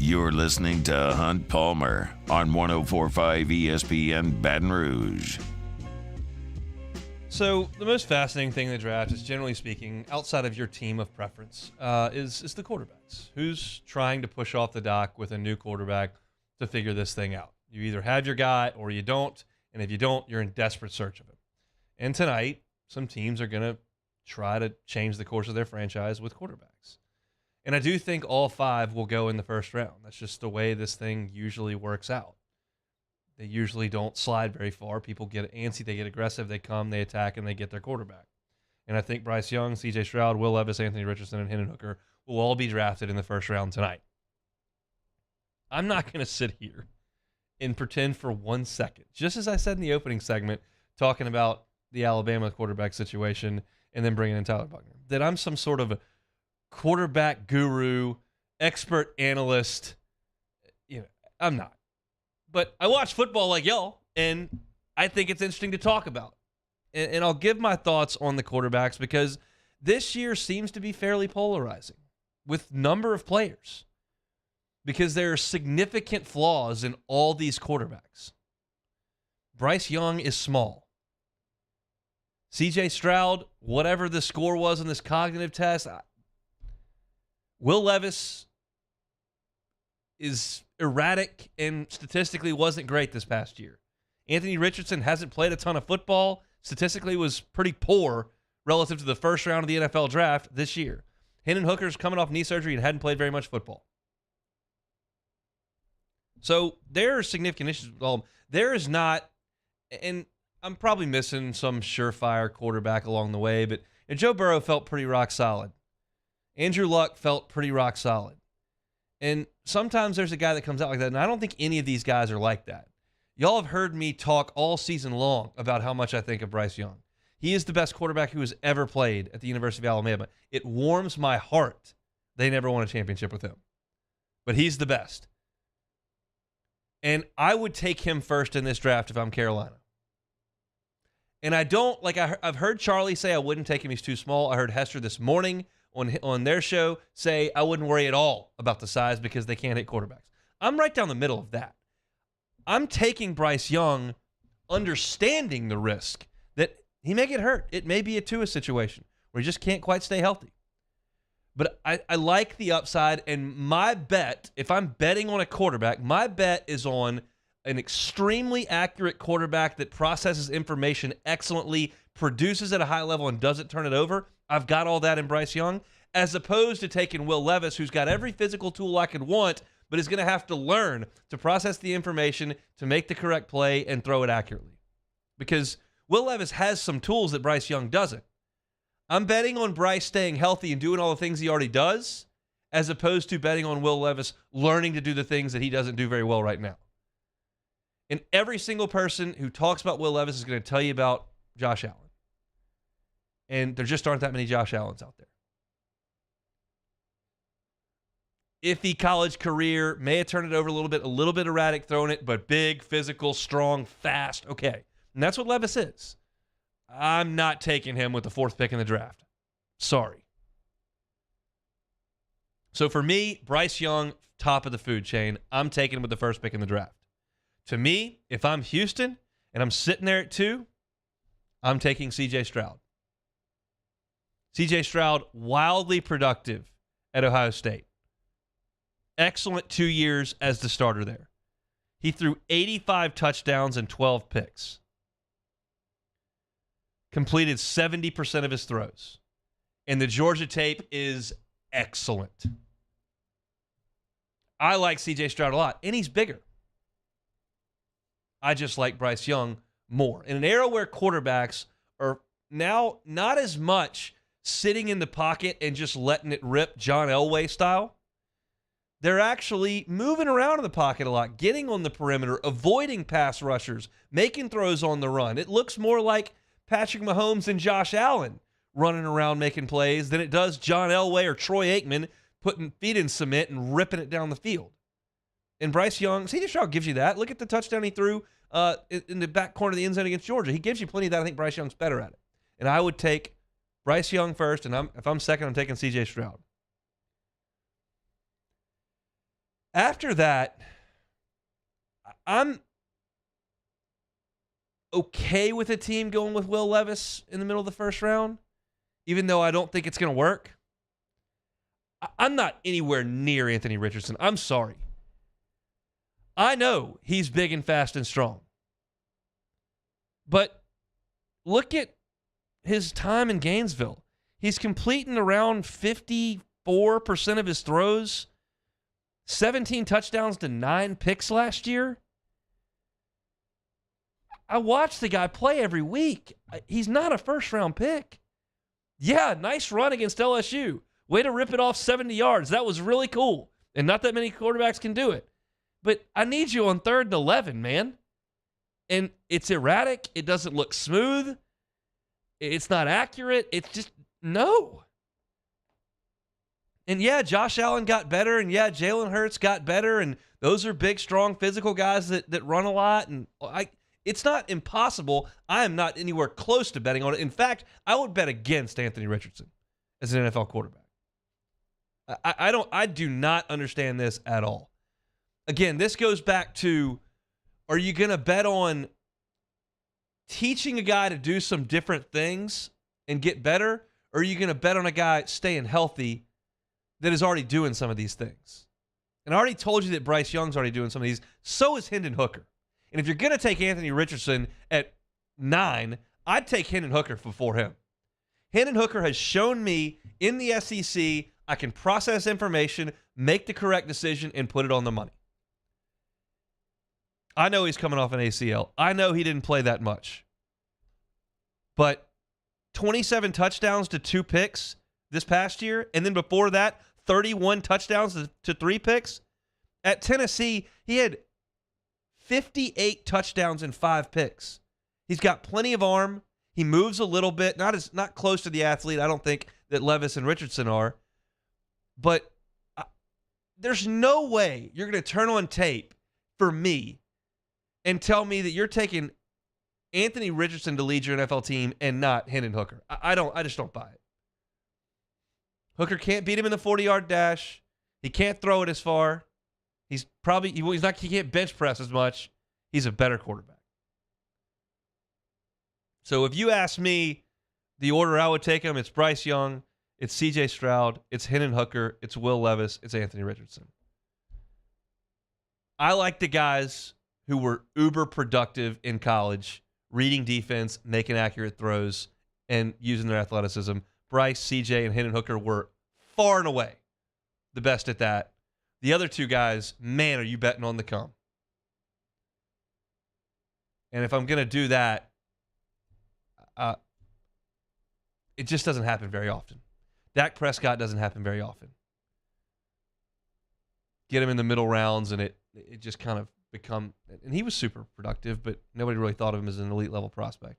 S2: You're listening to Hunt Palmer on 104.5 ESPN Baton Rouge.
S3: So the most fascinating thing in the draft is, generally speaking, outside of your team of preference, is the quarterbacks. Who's trying to push off the dock with a new quarterback to figure this thing out? You either have your guy or you don't, and if you don't, you're in desperate search of him. And tonight, some teams are going to try to change the course of their franchise with quarterbacks. And I do think all 5 will go in the first round. That's just the way this thing usually works out. They usually don't slide very far. People get antsy, they get aggressive, they come, they attack, and they get their quarterback. And I think Bryce Young, C.J. Stroud, Will Levis, Anthony Richardson, and Hendon Hooker will all be drafted in the first round tonight. I'm not going to sit here and pretend for 1 second, just as I said in the opening segment, talking about the Alabama quarterback situation and then bringing in Tyler Buckner, that I'm some sort of quarterback guru, expert analyst. I'm not. But I watch football like y'all, and I think it's interesting to talk about. And I'll give my thoughts on the quarterbacks because this year seems to be fairly polarizing with number of players because there are significant flaws in all these quarterbacks. Bryce Young is small. C.J. Stroud, whatever the score was on this cognitive test, Will Levis is erratic and statistically wasn't great this past year. Anthony Richardson hasn't played a ton of football. Statistically was pretty poor relative to the first round of the NFL draft this year. Hendon Hooker's coming off knee surgery and hadn't played very much football. So there are significant issues with all of them. There is not, and I'm probably missing some surefire quarterback along the way, but Joe Burrow felt pretty rock solid. Andrew Luck felt pretty rock solid. And sometimes there's a guy that comes out like that, and I don't think any of these guys are like that. Y'all have heard me talk all season long about how much I think of Bryce Young. He is the best quarterback who has ever played at the University of Alabama. It warms my heart they never won a championship with him. But he's the best. And I would take him first in this draft if I'm Carolina. And I don't, like I've heard Charlie say I wouldn't take him, he's too small. I heard Hester this morning on their show say I wouldn't worry at all about the size because they can't hit quarterbacks. I'm right down the middle of that. I'm taking Bryce Young, understanding the risk that he may get hurt. It may be a Tua situation where he just can't quite stay healthy. But I like the upside, and my bet, if I'm betting on a quarterback, my bet is on an extremely accurate quarterback that processes information excellently, produces at a high level, and doesn't turn it over. I've got all that in Bryce Young, as opposed to taking Will Levis, who's got every physical tool I could want, but is going to have to learn to process the information, to make the correct play, and throw it accurately. Because Will Levis has some tools that Bryce Young doesn't. I'm betting on Bryce staying healthy and doing all the things he already does, as opposed to betting on Will Levis learning to do the things that he doesn't do very well right now. And every single person who talks about Will Levis is going to tell you about Josh Allen. And there just aren't that many Josh Allens out there. Iffy college career, may have turned it over a little bit erratic throwing it, but big, physical, strong, fast. Okay. And that's what Levis is. I'm not taking him with the 4th pick in the draft. Sorry. So for me, Bryce Young, top of the food chain. I'm taking him with the 1st pick in the draft. To me, if I'm Houston and I'm sitting there at 2, I'm taking C.J. Stroud. C.J. Stroud, wildly productive at Ohio State. Excellent 2 years as the starter there. He threw 85 touchdowns and 12 picks. Completed 70% of his throws. And the Georgia tape is excellent. I like C.J. Stroud a lot, and he's bigger. I just like Bryce Young more. In an era where quarterbacks are now not as much sitting in the pocket and just letting it rip John Elway style, they're actually moving around in the pocket a lot, getting on the perimeter, avoiding pass rushers, making throws on the run. It looks more like Patrick Mahomes and Josh Allen running around making plays than it does John Elway or Troy Aikman putting feet in cement and ripping it down the field. And Bryce Young, C.J. Stroud gives you that. Look at the touchdown he threw in the back corner of the end zone against Georgia. He gives you plenty of that. I think Bryce Young's better at it. And I would take Bryce Young first, and if I'm second, I'm taking C.J. Stroud. After that, I'm okay with a team going with Will Levis in the middle of the 1st round, even though I don't think it's going to work. I'm not anywhere near Anthony Richardson. I'm sorry. I know he's big and fast and strong. But look at his time in Gainesville. He's completing around 54% of his throws, 17 touchdowns to 9 picks last year. I watch the guy play every week. He's not a 1st-round pick. Yeah, nice run against LSU. Way to rip it off 70 yards. That was really cool. And not that many quarterbacks can do it. But I need you on 3rd and 11, man. And it's erratic. It doesn't look smooth. It's not accurate. It's just, no. And yeah, Josh Allen got better. And yeah, Jalen Hurts got better. And those are big, strong, physical guys that run a lot. And it's not impossible. I am not anywhere close to betting on it. In fact, I would bet against Anthony Richardson as an NFL quarterback. I do not understand this at all. Again, this goes back to, are you going to bet on teaching a guy to do some different things and get better? Or are you going to bet on a guy staying healthy that is already doing some of these things? And I already told you that Bryce Young's already doing some of these. So is Hendon Hooker. And if you're going to take Anthony Richardson at 9, I'd take Hendon Hooker before him. Hendon Hooker has shown me in the SEC I can process information, make the correct decision, and put it on the money. I know he's coming off an ACL. I know he didn't play that much. But 27 touchdowns to 2 picks this past year, and then before that, 31 touchdowns to 3 picks. At Tennessee, he had 58 touchdowns and 5 picks. He's got plenty of arm. He moves a little bit, not close to the athlete I don't think that Levis and Richardson are. But there's no way you're going to turn on tape for me and tell me that you're taking Anthony Richardson to lead your NFL team and not Hendon Hooker. I just don't buy it. Hooker can't beat him in the 40-yard dash. He can't throw it as far. He can't bench press as much. He's a better quarterback. So if you ask me the order I would take him, it's Bryce Young, it's C.J. Stroud, it's Hendon Hooker, it's Will Levis, it's Anthony Richardson. I like the guys who were uber productive in college, reading defense, making accurate throws, and using their athleticism. Bryce, CJ, and Hendon Hooker were far and away the best at that. The other two guys, man, are you betting on the come. And if I'm going to do that, it just doesn't happen very often. Dak Prescott doesn't happen very often. Get him in the middle rounds, and it just kind of become, and he was super productive, but nobody really thought of him as an elite level prospect.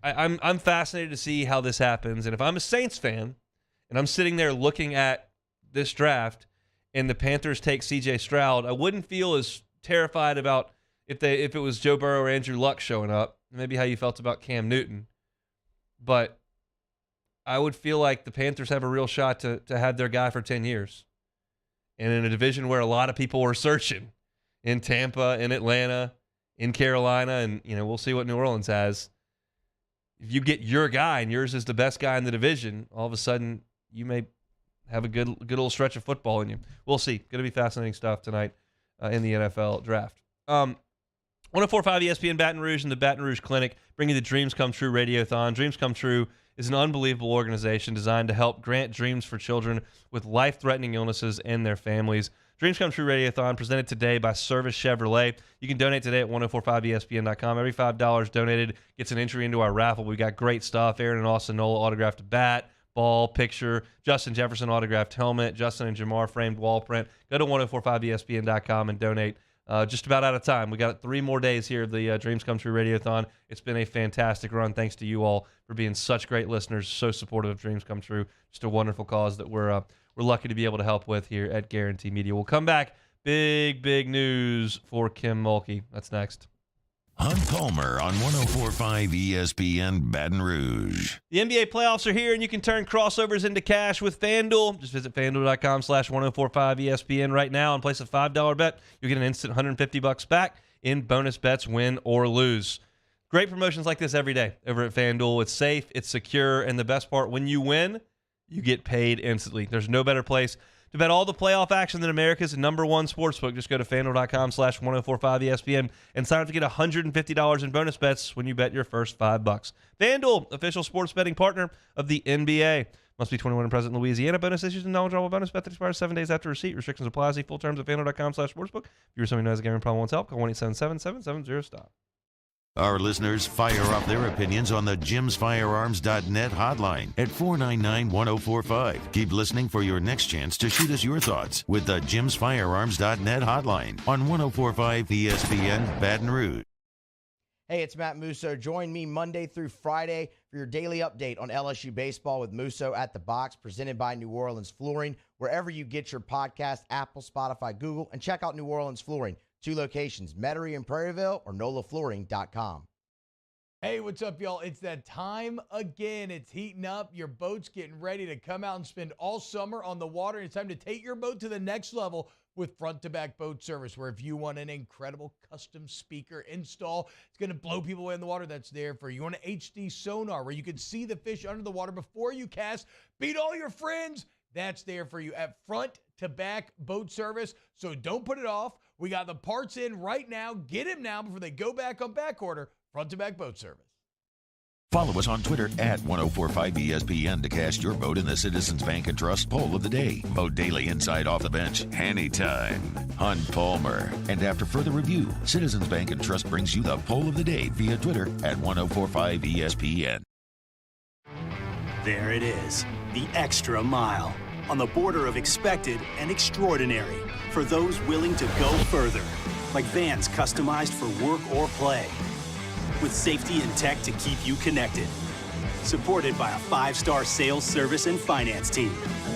S3: I'm fascinated to see how this happens, and if I'm a Saints fan and I'm sitting there looking at this draft and the Panthers take CJ Stroud, I wouldn't feel as terrified about if it was Joe Burrow or Andrew Luck showing up. Maybe how you felt about Cam Newton, but I would feel like the Panthers have a real shot to have their guy for 10 years, and in a division where a lot of people were searching. In Tampa, in Atlanta, in Carolina, and we'll see what New Orleans has. If you get your guy and yours is the best guy in the division, all of a sudden you may have a good little stretch of football in you. We'll see. Going to be fascinating stuff tonight in the NFL draft. 104.5 ESPN Baton Rouge and the Baton Rouge Clinic bringing the Dreams Come True Radiothon. Dreams Come True is an unbelievable organization designed to help grant dreams for children with life-threatening illnesses and their families. Dreams Come True Radiothon presented today by Service Chevrolet. You can donate today at 1045ESPN.com. Every $5 donated gets an entry into our raffle. We've got great stuff. Aaron and Austin Nola autographed bat, ball, picture. Justin Jefferson autographed helmet. Justin and Jamar framed wall print. Go to 1045ESPN.com and donate. Just about out of time. We got 3 more days here of the Dreams Come True Radiothon. It's been a fantastic run. Thanks to you all for being such great listeners, so supportive of Dreams Come True. Just a wonderful cause that we're lucky to be able to help with here at Guarantee Media. We'll come back. Big news for Kim Mulkey. That's next.
S2: Hunt Palmer on 104.5 ESPN Baton Rouge.
S3: The NBA playoffs are here, and you can turn crossovers into cash with FanDuel. Just visit FanDuel.com/1045ESPN right now and place a $5 bet. You'll get an instant $150 back in bonus bets, win or lose. Great promotions like this every day over at FanDuel. It's safe, it's secure, and the best part, when you win, you get paid instantly. There's no better place to bet all the playoff action than America's #1 sportsbook. Just go to FanDuel.com/1045ESPN and sign up to get $150 in bonus bets when you bet your first $5. FanDuel, official sports betting partner of the NBA. Must be 21 and present in Louisiana. Bonus issues and non-withdrawable bonus bet that expires 7 days after receipt. Restrictions apply. See full terms at FanDuel.com/sportsbook. If you're somebody who has a gambling problem and wants help, call 1-877-770-STOP.
S2: Our listeners fire off their opinions on the JimsFirearms.net hotline at 499-1045. Keep listening for your next chance to shoot us your thoughts with the JimsFirearms.net hotline on 104.5 ESPN Baton Rouge.
S1: Hey, it's Matt Musso. Join me Monday through Friday for your daily update on LSU baseball with Musso at the Box, presented by New Orleans Flooring. Wherever you get your podcast, Apple, Spotify, Google, and check out New Orleans Flooring. 2 locations, Metairie and Prairieville, or NOLAFlooring.com.
S7: Hey, what's up, y'all? It's that time again. It's heating up. Your boat's getting ready to come out and spend all summer on the water. It's time to take your boat to the next level with front-to-back boat service, where if you want an incredible custom speaker install, it's going to blow people away in the water, that's there for you. You want an HD sonar where you can see the fish under the water before you cast, beat all your friends, that's there for you at front-to-back boat service. So don't put it off. We got the parts in right now. Get them now before they go back on back order. Front-to-back boat service.
S2: Follow us on Twitter at 1045ESPN to cast your vote in the Citizens Bank and Trust Poll of the Day. Vote daily inside Off the Bench, anytime. Hunt Palmer. And after further review, Citizens Bank and Trust brings you the Poll of the Day via Twitter at 1045ESPN.
S6: There it is, the extra mile. On the border of expected and extraordinary. For those willing to go further. Like vans customized for work or play. With safety and tech to keep you connected. Supported by a 5-star sales, service, and finance team.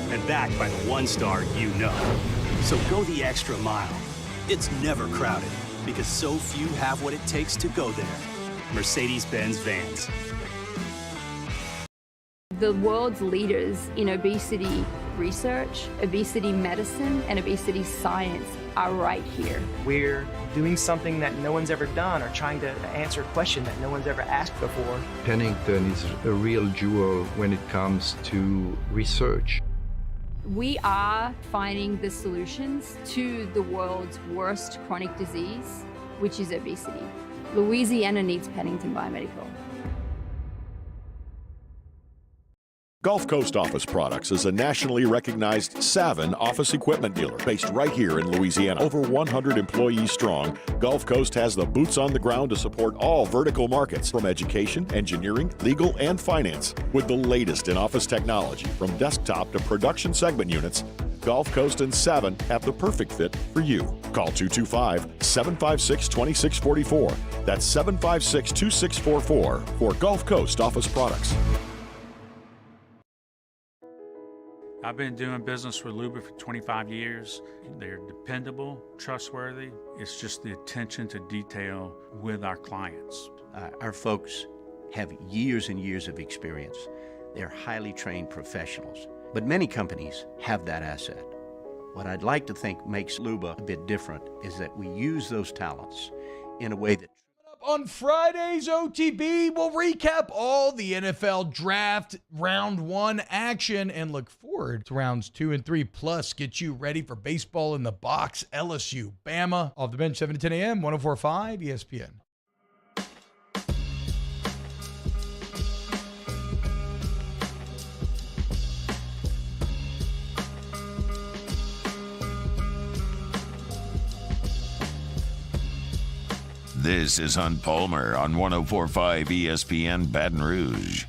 S6: And backed by the 1-star you know. So go the extra mile. It's never crowded because so few have what it takes to go there. Mercedes-Benz Vans.
S5: The world's leaders in obesity research, obesity medicine, and obesity science are right here.
S23: We're doing something that no one's ever done, or trying to answer a question that no one's ever asked before.
S24: Pennington is a real jewel when it comes to research.
S5: We are finding the solutions to the world's worst chronic disease which is obesity. Louisiana needs Pennington Biomedical.
S4: Gulf Coast Office Products is a nationally recognized Savin office equipment dealer based right here in Louisiana. Over 100 employees strong, Gulf Coast has the boots on the ground to support all vertical markets from education, engineering, legal, and finance. With the latest in office technology from desktop to production segment units, Gulf Coast and Savin have the perfect fit for you. Call 225-756-2644. That's 756-2644 for Gulf Coast Office Products.
S14: I've been doing business with Luba for 25 years. They're dependable, trustworthy. It's just the attention to detail with our clients.
S15: Our folks have years and years of experience. They're highly trained professionals. But many companies have that asset. What I'd like to think makes Luba a bit different is that we use those talents in a way that
S7: On Friday's OTB, we'll recap all the NFL draft round 1 action and look forward to rounds 2 and 3, plus get you ready for baseball in the box. LSU, Bama, off the bench, 7 to 10 a.m., 104.5 ESPN.
S2: This is Hunt Palmer on 104.5 ESPN Baton Rouge.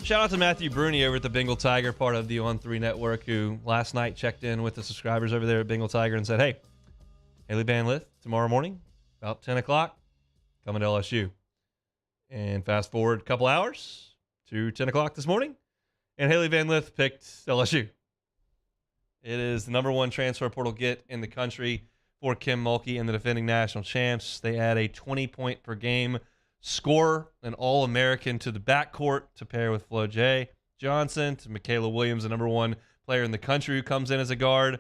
S3: Shout out to Matthew Bruni over at the Bengal Tiger, part of the On3 Network, who last night checked in with the subscribers over there at Bengal Tiger and said, hey, Haley Van Lith, tomorrow morning, about 10 o'clock, coming to LSU. And fast forward a couple hours to 10 o'clock this morning, and Haley Van Lith picked LSU. It is the number 1 transfer portal get in the country for Kim Mulkey and the defending national champs. They add a 20-point-per-game scorer, an All-American to the backcourt to pair with Flo J. Johnson, to Michaela Williams, the number 1 player in the country who comes in as a guard.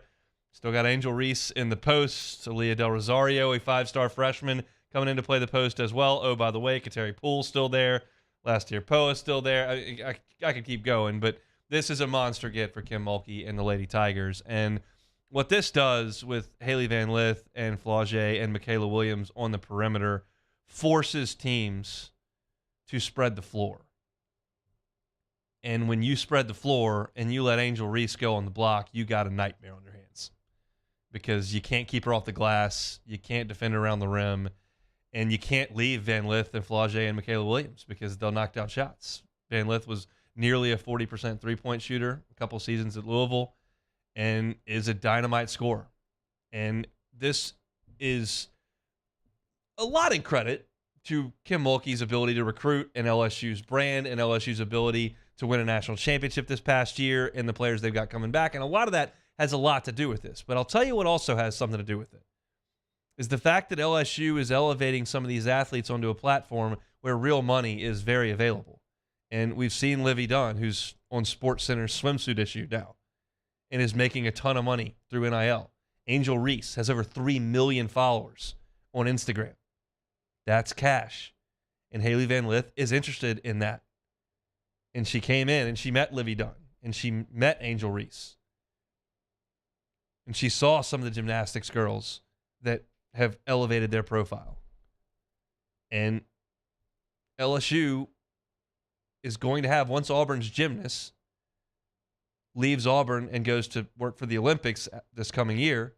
S3: Still got Angel Reese in the post. Aaliyah Del Rosario, a 5-star freshman, coming in to play the post as well. Oh, by the way, Kateri Poole's still there. Last year, Poa's still there. I could keep going, but this is a monster get for Kim Mulkey and the Lady Tigers. And what this does with Haley Van Lith and Flau'jae and Michaela Williams on the perimeter forces teams to spread the floor. And when you spread the floor and you let Angel Reese go on the block, you got a nightmare on your hands because you can't keep her off the glass, you can't defend her around the rim, and you can't leave Van Lith and Flau'jae and Michaela Williams because they'll knock down shots. Van Lith was nearly a 40% three-point shooter a couple seasons at Louisville, and is a dynamite scorer. And this is a lot in credit to Kim Mulkey's ability to recruit and LSU's brand and LSU's ability to win a national championship this past year and the players they've got coming back. And a lot of that has a lot to do with this. But I'll tell you what also has something to do with it is the fact that LSU is elevating some of these athletes onto a platform where real money is very available. And we've seen Livy Dunn, who's on SportsCenter's swimsuit issue now, and is making a ton of money through NIL. Angel Reese has over 3 million followers on Instagram. That's cash. And Haley Van Lith is interested in that. And she came in and she met Livy Dunn and she met Angel Reese. And she saw some of the gymnastics girls that have elevated their profile. And LSU is going to have, once Auburn's gymnast leaves Auburn and goes to work for the Olympics this coming year,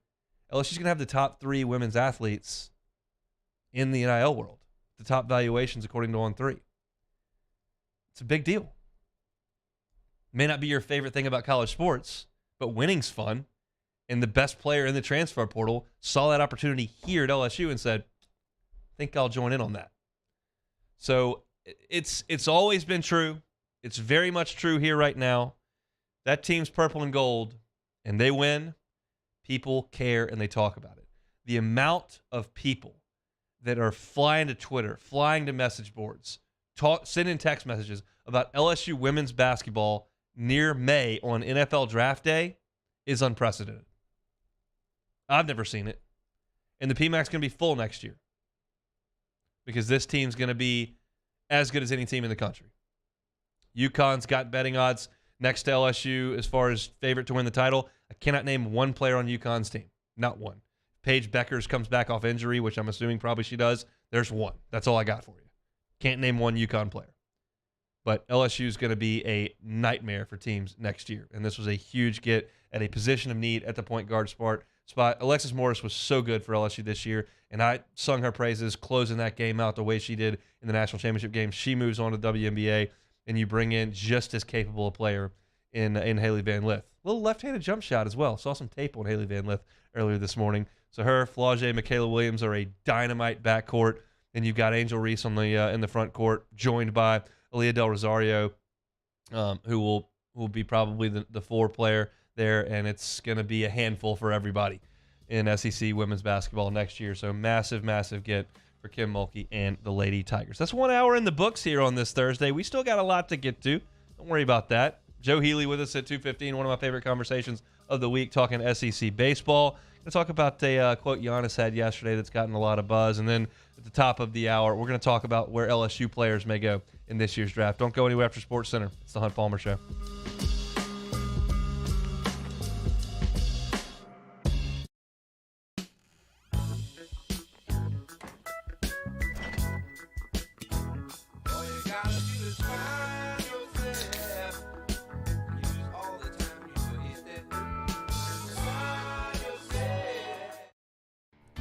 S3: LSU's going to have the top 3 women's athletes in the NIL world, the top valuations according to On3. It's a big deal. May not be your favorite thing about college sports, but winning's fun. And the best player in the transfer portal saw that opportunity here at LSU and said, I think I'll join in on that. So it's always been true. It's very much true here right now. That team's purple and gold, and they win. People care, and they talk about it. The amount of people that are flying to Twitter, flying to message boards, sending text messages about LSU women's basketball near May on NFL Draft Day is unprecedented. I've never seen it. And the PMAC's going to be full next year because this team's going to be as good as any team in the country. UConn's got betting odds next to LSU as far as favorite to win the title. I cannot name one player on UConn's team. Not one. Paige Beckers comes back off injury, which I'm assuming probably she does, there's one. That's all I got for you. Can't name one UConn player. But LSU is going to be a nightmare for teams next year. And this was a huge get at a position of need at the point guard spot. Alexis Morris was so good for LSU this year, and I sung her praises closing that game out the way she did in the national championship game. She moves on to WNBA, and you bring in just as capable a player in Haley Van Lith. A little left-handed jump shot as well. Saw some tape on Haley Van Lith earlier this morning. So her, Flau'jae, Michaela Williams are a dynamite backcourt, and you've got Angel Reese on the in the front court, joined by Aaliyah Del Rosario, who will be probably the 4 player there, and it's going to be a handful for everybody in SEC women's basketball next year. So massive, massive get for Kim Mulkey and the Lady Tigers. That's 1 hour in the books here on this Thursday. We still got a lot to get to. Don't worry about that. Joe Healy with us at 2:15, one of my favorite conversations of the week, talking SEC baseball. Going to talk about a quote Giannis had yesterday that's gotten a lot of buzz. And then at the top of the hour, we're going to talk about where LSU players may go in this year's draft. Don't go anywhere after Sports Center. It's the Hunt Palmer Show.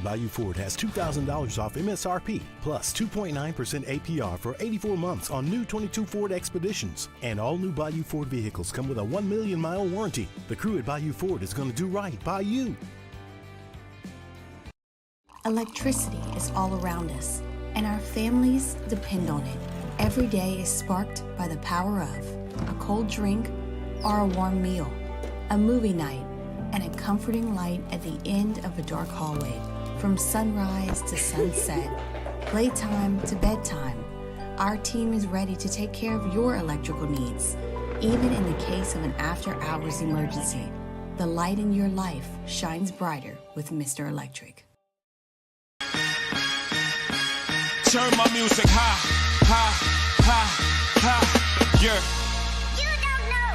S16: Bayou Ford has $2,000 off MSRP plus 2.9% APR for 84 months on new 22 Ford Expeditions. And all new Bayou Ford vehicles come with a 1 million mile warranty. The crew at Bayou Ford is going to do right by you.
S8: Electricity is all around us, and our families depend on it. Every day is sparked by the power of a cold drink or a warm meal, a movie night, and a comforting light at the end of a dark hallway. From sunrise to sunset, playtime to bedtime, our team is ready to take care of your electrical needs. Even in the case of an after-hours emergency, the light in your life shines brighter with Mr. Electric.
S10: Turn my music high, high, high, high, yeah. You don't know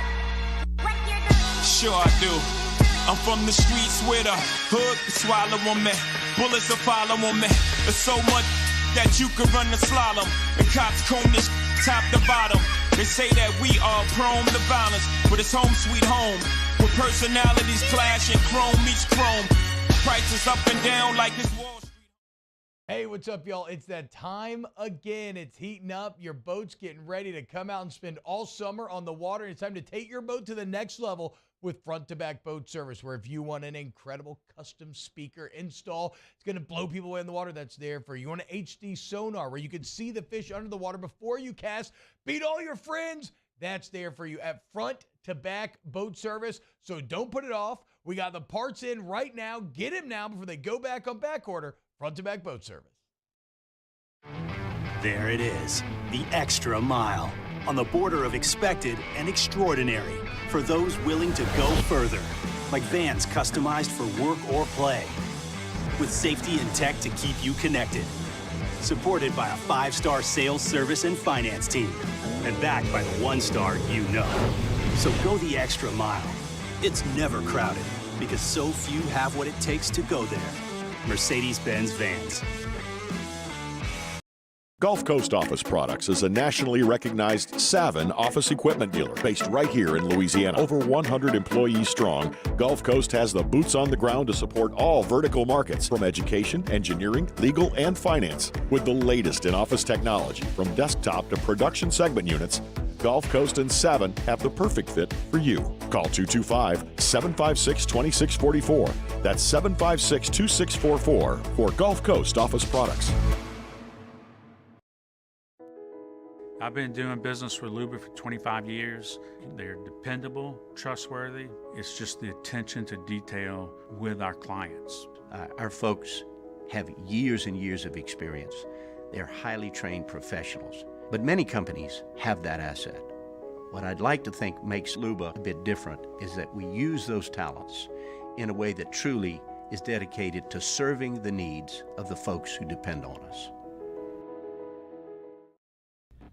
S10: what you're doing. Sure I do. I'm from the streets where the hood can swallow on me. Bullets will follow on me. There's so much that you can run the slalom. The cops comb this top to bottom. They say that we are prone to violence, but it's home sweet home. With personalities clash and chrome meets chrome. Prices up and down like this Wall Street.
S7: Hey, what's up, y'all? It's that time again. It's heating up. Your boat's getting ready to come out and spend all summer on the water. It's time to take your boat to the next level with front-to-back boat service, where if you want an incredible custom speaker install, it's going to blow people away in the water, that's there for you. You want an HD sonar where you can see the fish under the water before you cast, beat all your friends, that's there for you at front-to-back boat service. So don't put it off. We got the parts in right now. Get them now before they go back on back order. Front-to-back boat service.
S6: There it is, the extra mile, on the border of expected and extraordinary, for those willing to go further, like vans customized for work or play, with safety and tech to keep you connected, supported by a 5-star sales, service, and finance team, and backed by the 1-star you know. So go the extra mile. It's never crowded, because so few have what it takes to go there. Mercedes-Benz Vans.
S4: Gulf Coast Office Products is a nationally recognized Savin office equipment dealer based right here in Louisiana. Over 100 employees strong, Gulf Coast has the boots on the ground to support all vertical markets, from education, engineering, legal, and finance. With the latest in office technology, from desktop to production segment units, Gulf Coast and Savin have the perfect fit for you. Call 225-756-2644. That's 756-2644 for Gulf Coast Office Products.
S14: I've been doing business with Luba for 25 years. They're dependable, trustworthy. It's just the attention to detail with our clients.
S15: Our folks have years and years of experience. They're highly trained professionals, but many companies have that asset. What I'd like to think makes Luba a bit different is that we use those talents in a way that truly is dedicated to serving the needs of the folks who depend on us.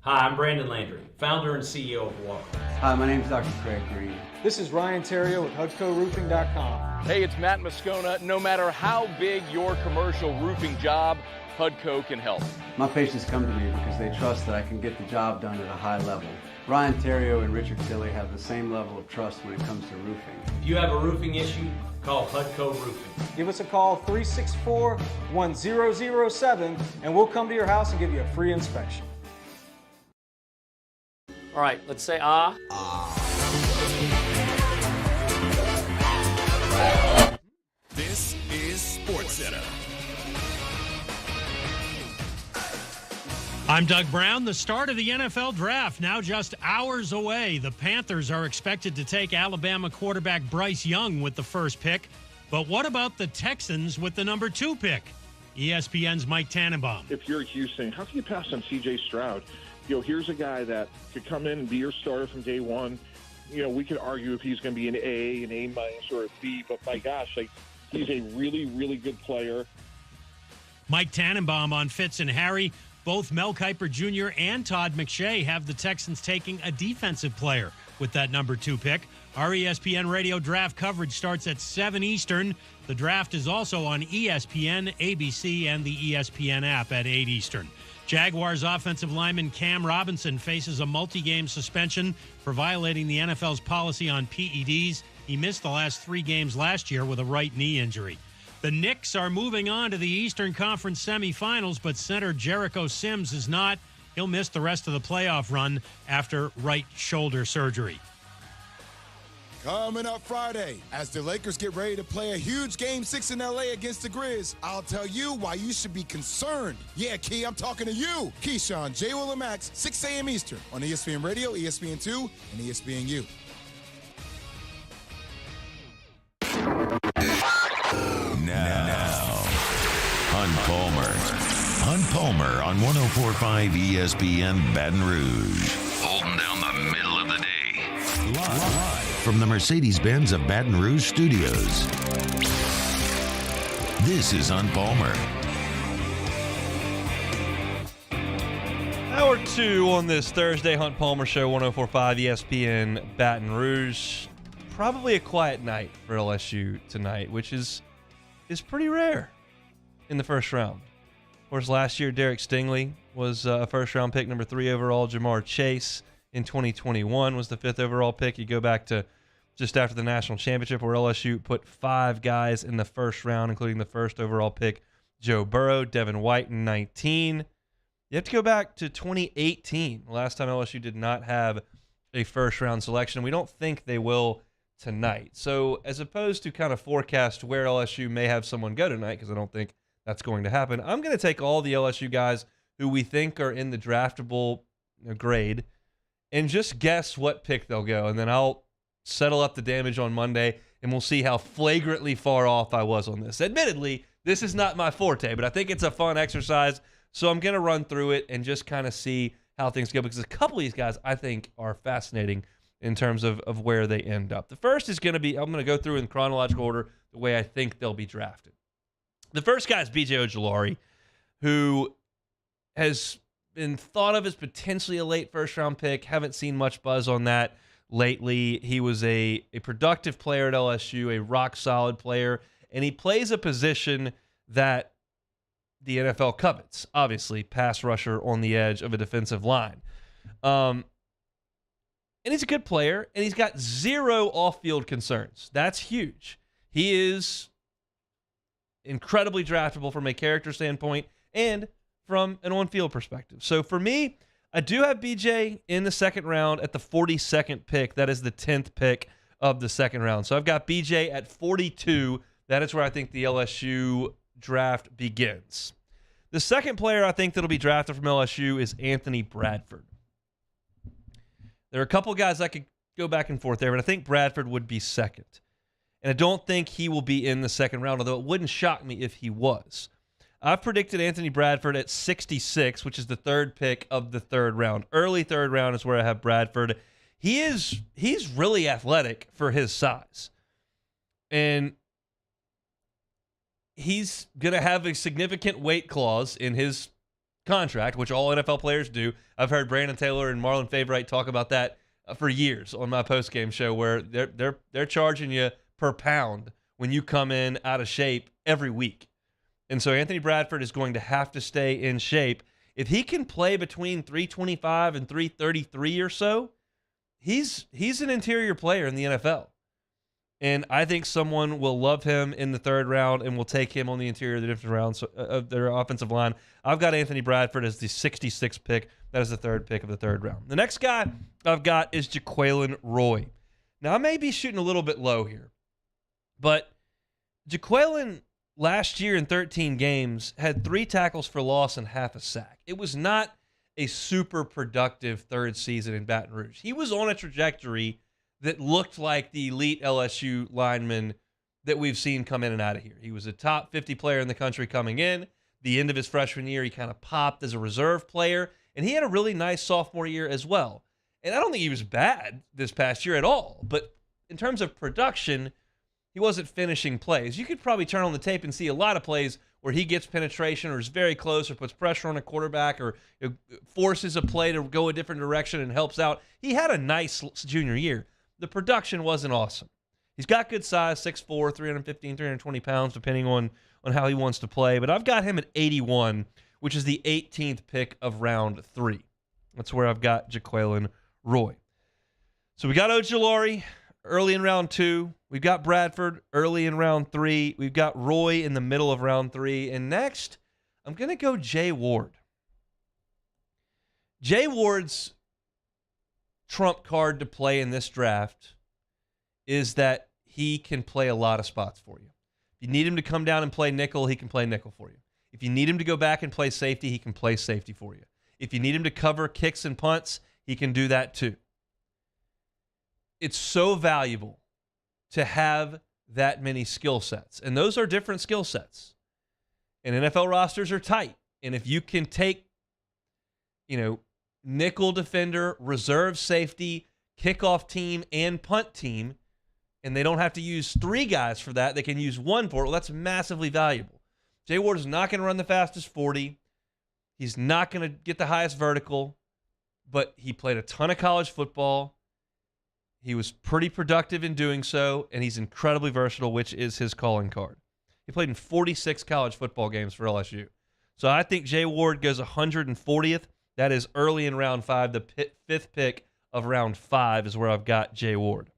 S18: Hi, I'm Brandon Landry, founder and CEO of Walker.
S19: Hi, my name is Dr. Craig Green.
S20: This is Ryan Terrio with HUDCORoofing.com.
S21: Hey, it's Matt Moscona. No matter how big your commercial roofing job, HUDCO can help.
S19: My patients come to me because they trust that I can get the job done at a high level. Ryan Terrio and Richard Tilley have the same level of trust when it comes to roofing.
S18: If you have a roofing issue, call HUDCO Roofing.
S20: Give us a call, 364-1007, and we'll come to your house and give you a free inspection.
S9: All right, let's say ah.
S10: This is SportsCenter.
S11: I'm Doug Brown. The start of the NFL draft now just hours away. The Panthers are expected to take Alabama quarterback Bryce Young with the first pick. But what about the Texans with the number 2 pick? ESPN's Mike Tannenbaum.
S12: If you're Houston, how can you pass on C.J. Stroud? Here's a guy that could come in and be your starter from day one. We could argue if he's going to be an A, an A-, or a B, but my gosh, he's a really, really good player.
S11: Mike Tannenbaum on Fitz and Harry. Both Mel Kiper Jr. and Todd McShay have the Texans taking a defensive player with that number 2 pick. Our ESPN radio draft coverage starts at 7 Eastern. The draft is also on ESPN, ABC, and the ESPN app at 8 Eastern. Jaguars offensive lineman Cam Robinson faces a multi-game suspension for violating the NFL's policy on PEDs. He missed the last 3 games last year with a right knee injury. The Knicks are moving on to the Eastern Conference semifinals, but center Jericho Sims is not. He'll miss the rest of the playoff run after right shoulder surgery.
S13: Coming up Friday, as the Lakers get ready to play a huge Game 6 in L.A. against the Grizz, I'll tell you why you should be concerned. Yeah, Key, I'm talking to you. Keyshawn, J. Will and Max, 6 a.m. Eastern on ESPN Radio, ESPN2, and ESPNU.
S2: Now, Hunt Palmer on 104.5 ESPN Baton Rouge. Holding down the middle of the day. Live from the Mercedes-Benz of Baton Rouge Studios. This is Hunt Palmer.
S3: Hour 2 on this Thursday Hunt Palmer Show, 104.5 ESPN Baton Rouge. Probably a quiet night for LSU tonight, which is pretty rare in the first round. Of course, last year Derek Stingley was a first-round pick, number 3 overall. Jamar Chase in 2021 was the 5th overall pick. You go back to just after the national championship where LSU put 5 guys in the first round, including the 1st overall pick, Joe Burrow, Devin White in 19. You have to go back to 2018, the last time LSU did not have a first-round selection. We don't think they will tonight. So as opposed to kind of forecast where LSU may have someone go tonight, because I don't think that's going to happen, I'm going to take all the LSU guys who we think are in the draftable grade and just guess what pick they'll go. And then I'll settle up the damage on Monday, and we'll see how flagrantly far off I was on this. Admittedly, this is not my forte, but I think it's a fun exercise, so I'm going to run through it and just kind of see how things go, because a couple of these guys I think are fascinating in terms of where they end up. The first is going to be, I'm going to go through in chronological order the way I think they'll be drafted. The first guy is B.J. Ojulari, who has been thought of as potentially a late first-round pick. Haven't seen much buzz on that lately. He was a productive player at LSU, a rock-solid player, and he plays a position that the NFL covets, obviously, pass rusher on the edge of a defensive line. And he's a good player, and he's got 0 off-field concerns. That's huge. He is incredibly draftable from a character standpoint and from an on-field perspective. So for me, I do have BJ in the second round at the 42nd pick. That is the 10th pick of the second round. So I've got BJ at 42. That is where I think the LSU draft begins. The second player I think that'll be drafted from LSU is Anthony Bradford. There are a couple guys I could go back and forth there, but I think Bradford would be second. And I don't think he will be in the second round, although it wouldn't shock me if he was. I've predicted Anthony Bradford at 66, which is the 3rd pick of the 3rd round. Early 3rd round is where I have Bradford. He's really athletic for his size. And he's going to have a significant weight clause in his contract, which all NFL players do. I've heard Brandon Taylor and Marlon Favorite talk about that for years on my post-game show, where they're charging you per pound when you come in out of shape every week. And so Anthony Bradford is going to have to stay in shape. If he can play between 325 and 333 or so, he's an interior player in the NFL. And I think someone will love him in the third round and will take him on the interior of the different rounds of their offensive line. I've got Anthony Bradford as the 66th pick. That is the third pick of the third round. The next guy I've got is Jaquelin Roy. Now, I may be shooting a little bit low here, but Jaquelin last year in 13 games had 3 tackles for loss and half a sack. It was not a super productive third season in Baton Rouge. He was on a trajectory that looked like the elite LSU lineman that we've seen come in and out of here. He was a top 50 player in the country coming in. The end of his freshman year, he kind of popped as a reserve player, and he had a really nice sophomore year as well. And I don't think he was bad this past year at all, but in terms of production, he wasn't finishing plays. You could probably turn on the tape and see a lot of plays where he gets penetration or is very close or puts pressure on a quarterback or forces a play to go a different direction and helps out. He had a nice junior year. The production wasn't awesome. He's got good size, 6'4", 315, 320 pounds, depending on how he wants to play. But I've got him at 81, which is the 18th pick of round 3. That's where I've got Jaquelin Roy. So we got Ojulari early in round 2. We've got Bradford early in round 3. We've got Roy in the middle of round 3. And next, I'm going to go Jay Ward. Jay Ward's trump card to play in this draft is that he can play a lot of spots for you. If you need him to come down and play nickel, he can play nickel for you. If you need him to go back and play safety, he can play safety for you. If you need him to cover kicks and punts, he can do that too. It's so valuable to have that many skill sets. And those are different skill sets. And NFL rosters are tight. And if you can take, nickel defender, reserve safety, kickoff team, and punt team, and they don't have to use 3 guys for that, they can use 1 for it, well, that's massively valuable. Jay Ward is not going to run the fastest 40. He's not going to get the highest vertical, but he played a ton of college football. He was pretty productive in doing so, and he's incredibly versatile, which is his calling card. He played in 46 college football games for LSU. So I think Jay Ward goes 140th. That is early in round 5. The 5th pick of round 5 is where I've got Jay Ward.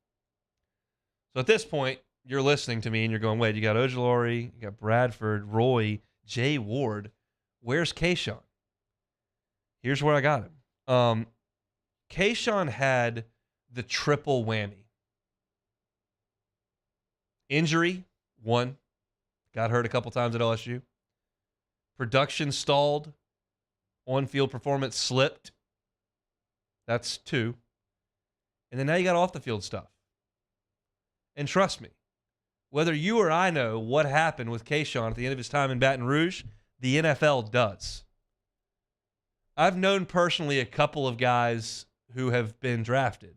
S3: So at this point, you're listening to me and you're going, wait, you got Ojulari, you got Bradford, Roy, Jay Ward. Where's Kayshawn? Here's where I got him. Kayshawn had the triple whammy. Injury, 1. Got hurt a couple times at LSU. Production stalled. On-field performance slipped. That's 2. And then now you got off-the-field stuff. And trust me, whether you or I know what happened with Kayshawn at the end of his time in Baton Rouge, the NFL does. I've known personally a couple of guys who have been drafted,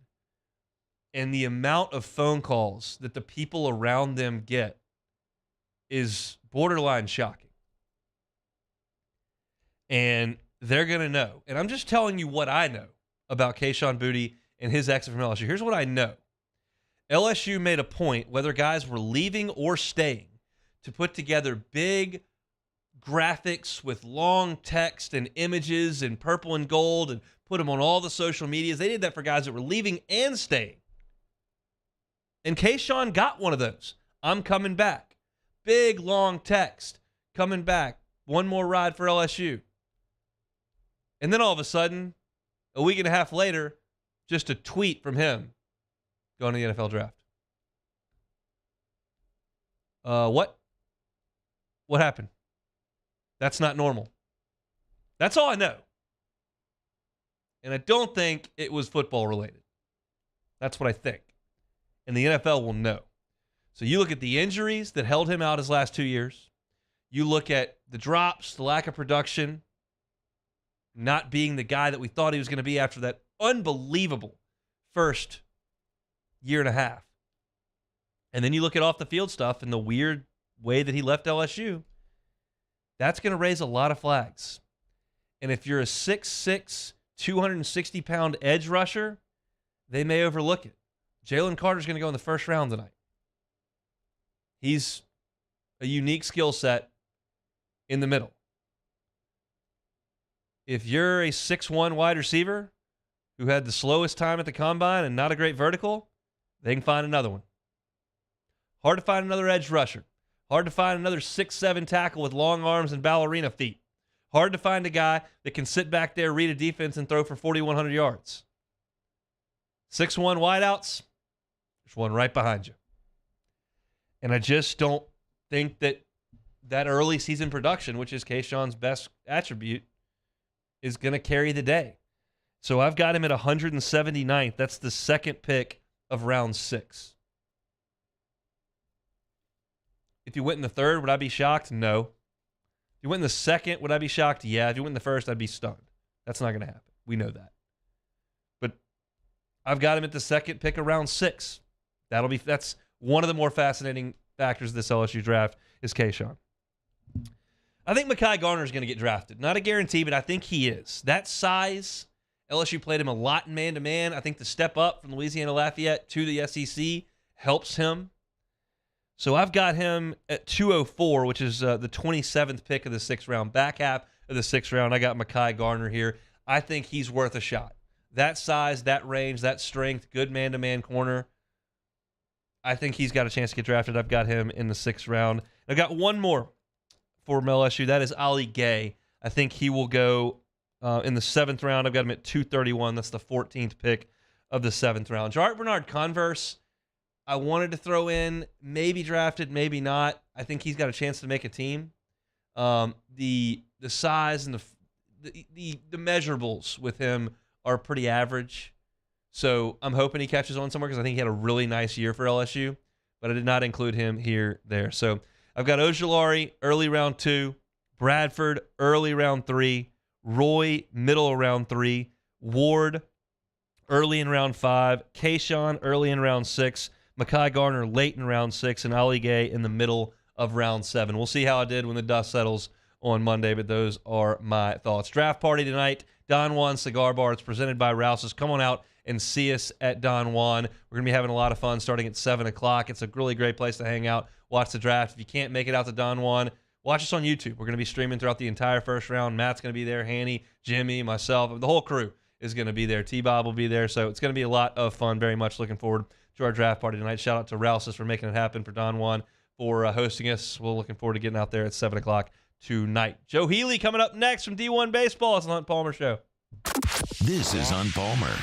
S3: and the amount of phone calls that the people around them get is borderline shocking. And they're going to know. And I'm just telling you what I know about Kayshawn Boutte and his exit from LSU. Here's what I know. LSU made a point, whether guys were leaving or staying, to put together big graphics with long text and images and purple and gold and put them on all the social medias. They did that for guys that were leaving and staying. And Kayshawn got one of those. I'm coming back. Big, long text. Coming back. One more ride for LSU. And then all of a sudden, a week and a half later, just a tweet from him going to the NFL draft. What? What happened? That's not normal. That's all I know. And I don't think it was football related. That's what I think. And the NFL will know. So you look at the injuries that held him out his last 2 years. You look at the drops, the lack of production, not being the guy that we thought he was going to be after that unbelievable first year and a half. And then you look at off the field stuff and the weird way that he left LSU. That's going to raise a lot of flags. And if you're a 6'6", 260-pound edge rusher, they may overlook it. Jalen Carter's going to go in the first round tonight. He's a unique skill set in the middle. If you're a 6'1" wide receiver who had the slowest time at the combine and not a great vertical, they can find another one. Hard to find another edge rusher. Hard to find another 6'7" tackle with long arms and ballerina feet. Hard to find a guy that can sit back there, read a defense, and throw for 4,100 yards. 6'1" wideouts, there's one right behind you. And I just don't think that early season production, which is Keyshawn's best attribute, is going to carry the day. So I've got him at 179th. That's the second pick of round 6. If you went in the third, would I be shocked? No. If you went in the second, would I be shocked? Yeah. If you went in the first, I'd be stunned. That's not going to happen. We know that. But I've got him at the second pick of round 6. That's one of the more fascinating factors of this LSU draft is Keyshawn. I think Mekhi Garner is going to get drafted. Not a guarantee, but I think he is. That size, LSU played him a lot in man-to-man. I think the step up from Louisiana Lafayette to the SEC helps him. So I've got him at 204, which is the 27th pick of the 6th round. Back half of the 6th round, I got Mekhi Garner here. I think he's worth a shot. That size, that range, that strength, good man-to-man corner. I think he's got a chance to get drafted. I've got him in the 6th round. I've got one more for LSU. That is Ali Gay. I think he will go in the 7th round. I've got him at 231. That's the 14th pick of the 7th round. Jart Bernard Converse, I wanted to throw in, maybe drafted, maybe not. I think he's got a chance to make a team. The size and the measurables with him are pretty average. So I'm hoping he catches on somewhere because I think he had a really nice year for LSU, but I did not include him there. So I've got Ojulari, early round 2, Bradford, early round 3, Roy, middle of round 3, Ward, early in round 5, Keyshawn, early in round 6, Mekhi Garner, late in round 6, and Ali Gay in the middle of round 7. We'll see how I did when the dust settles on Monday, but those are my thoughts. Draft party tonight, Don Juan Cigar Bar. It's presented by Rouse's. Come on out and see us at Don Juan. We're going to be having a lot of fun starting at 7 o'clock. It's a really great place to hang out, watch the draft. If you can't make it out to Don Juan, watch us on YouTube. We're going to be streaming throughout the entire first round. Matt's going to be there, Hanny, Jimmy, myself. The whole crew is going to be there. T-Bob will be there. So it's going to be a lot of fun. Very much looking forward to our draft party tonight. Shout out to Rouse's for making it happen, for Don Juan for hosting us. We're looking forward to getting out there at 7 o'clock tonight. Joe Healy coming up next from D1 Baseball. It's the Hunt Palmer Show.
S2: This is Hunt Palmer.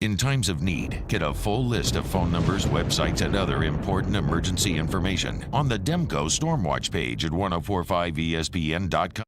S2: In times of need, get a full list of phone numbers, websites, and other important emergency information on the Demco Stormwatch page at 1045ESPN.com.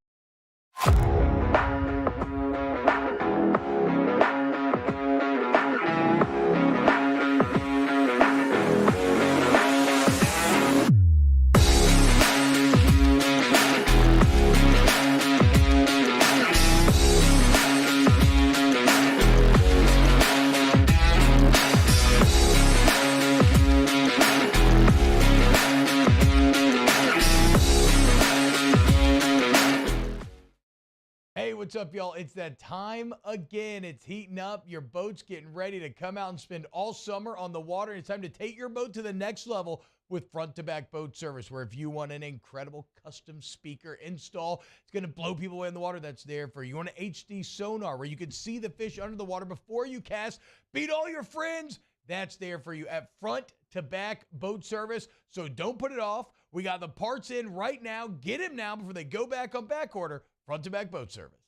S7: What's up, y'all? It's that time again. It's heating up. Your boat's getting ready to come out and spend all summer on the water. It's time to take your boat to the next level with front-to-back boat service, where if you want an incredible custom speaker install, it's going to blow people away in the water, that's there for you. You want an HD sonar where you can see the fish under the water before you cast, beat all your friends, that's there for you at front-to-back boat service. So don't put it off. We got the parts in right now. Get them now before they go back on back order. Front-to-back boat service.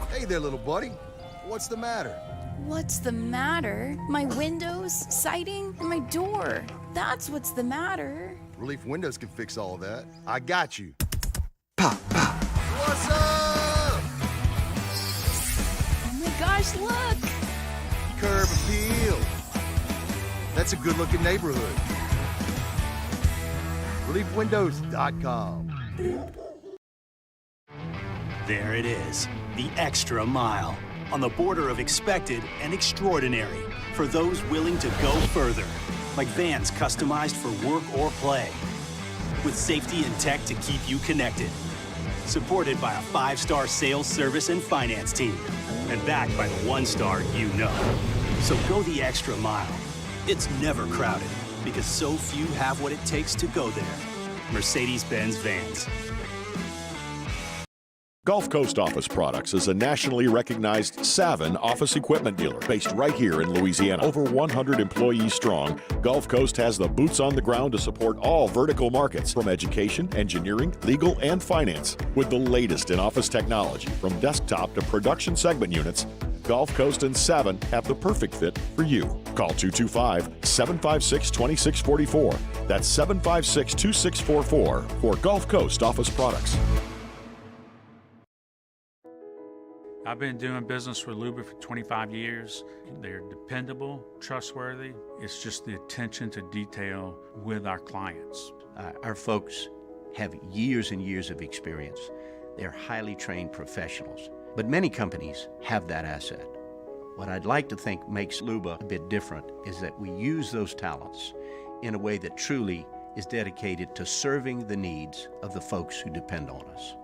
S1: Hey there, little buddy. What's the matter?
S17: What's the matter? My windows, siding, and my door. That's what's the matter.
S1: Relief Windows can fix all that. I got you. Pop, pop. What's up?
S17: Oh my gosh, look.
S1: Curb appeal. That's a good-looking neighborhood. ReliefWindows.com.
S6: There it is, the extra mile, on the border of expected and extraordinary, for those willing to go further, like vans customized for work or play. with safety and tech to keep you connected. Supported by a 5-star sales, service, and finance team. And backed by the 1-star you know. So go the extra mile. It's never crowded because so few have what it takes to go there. Mercedes-Benz Vans.
S4: Gulf Coast Office Products is a nationally recognized Savin office equipment dealer based right here in Louisiana. Over 100 employees strong, Gulf Coast has the boots on the ground to support all vertical markets, from education, engineering, legal, and finance. With the latest in office technology, from desktop to production segment units, Gulf Coast and Savin have the perfect fit for you. Call 225-756-2644. That's 756-2644 for Gulf Coast Office Products.
S14: I've been doing business with Luba for 25 years. They're dependable, trustworthy. It's just the attention to detail with our clients.
S15: Our folks have years and years of experience. They're highly trained professionals. But many companies have that asset. What I'd like to think makes Luba a bit different is that we use those talents in a way that truly is dedicated to serving the needs of the folks who depend on us.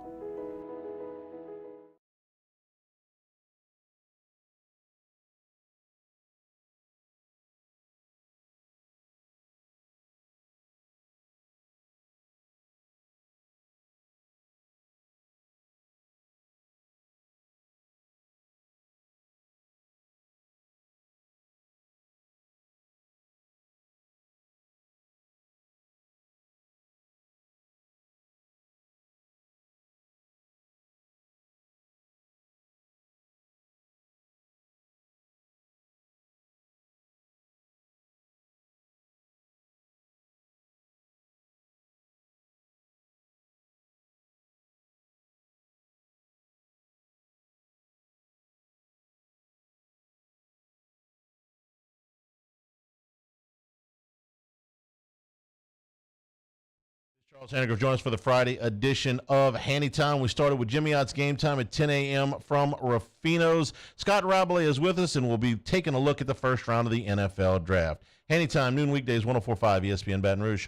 S5: Charles Hanniger join us for the Friday edition of Handy Time. We started with Jimmy Ott's Game Time at 10 a.m. from Ruffino's. Scott Rabalais is with us, and we'll be taking a look at the first round of the NFL Draft. Handy Time, noon weekdays, 104.5 ESPN Baton Rouge.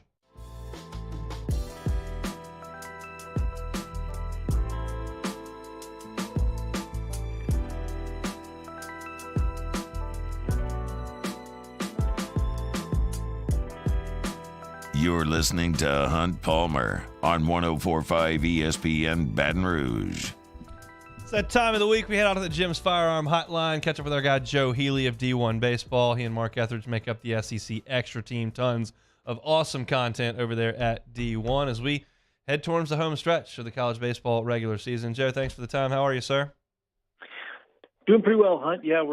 S2: You're listening to Hunt Palmer on 104.5 ESPN Baton Rouge.
S3: It's that time of the week we head out to the Jim's Firearm Hotline, catch up with our guy Joe Healy of D1 Baseball. He and Mark Etheridge make up the SEC Extra Team. Tons of awesome content over there at D1 as we head towards the home stretch of the college baseball regular season. Joe, thanks for the time. How are you, sir?
S22: Doing pretty well, Hunt. Yeah,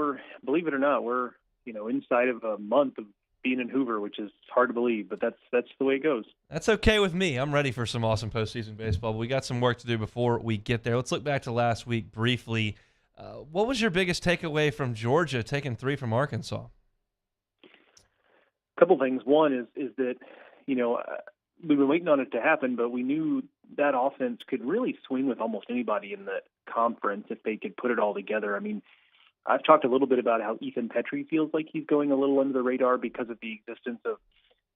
S22: believe it or not, we're inside of a month of being in Hoover, which is hard to believe, but that's the way it goes.
S3: That's okay with me. I'm ready for some awesome postseason baseball, but we got some work to do before we get there. Let's look back to last week briefly. What was your biggest takeaway from Georgia taking 3 from Arkansas?
S22: A couple things. One is that, we've been waiting on it to happen, but we knew that offense could really swing with almost anybody in the conference if they could put it all together. I mean, I've talked a little bit about how Ethan Petrie feels like he's going a little under the radar because of the existence of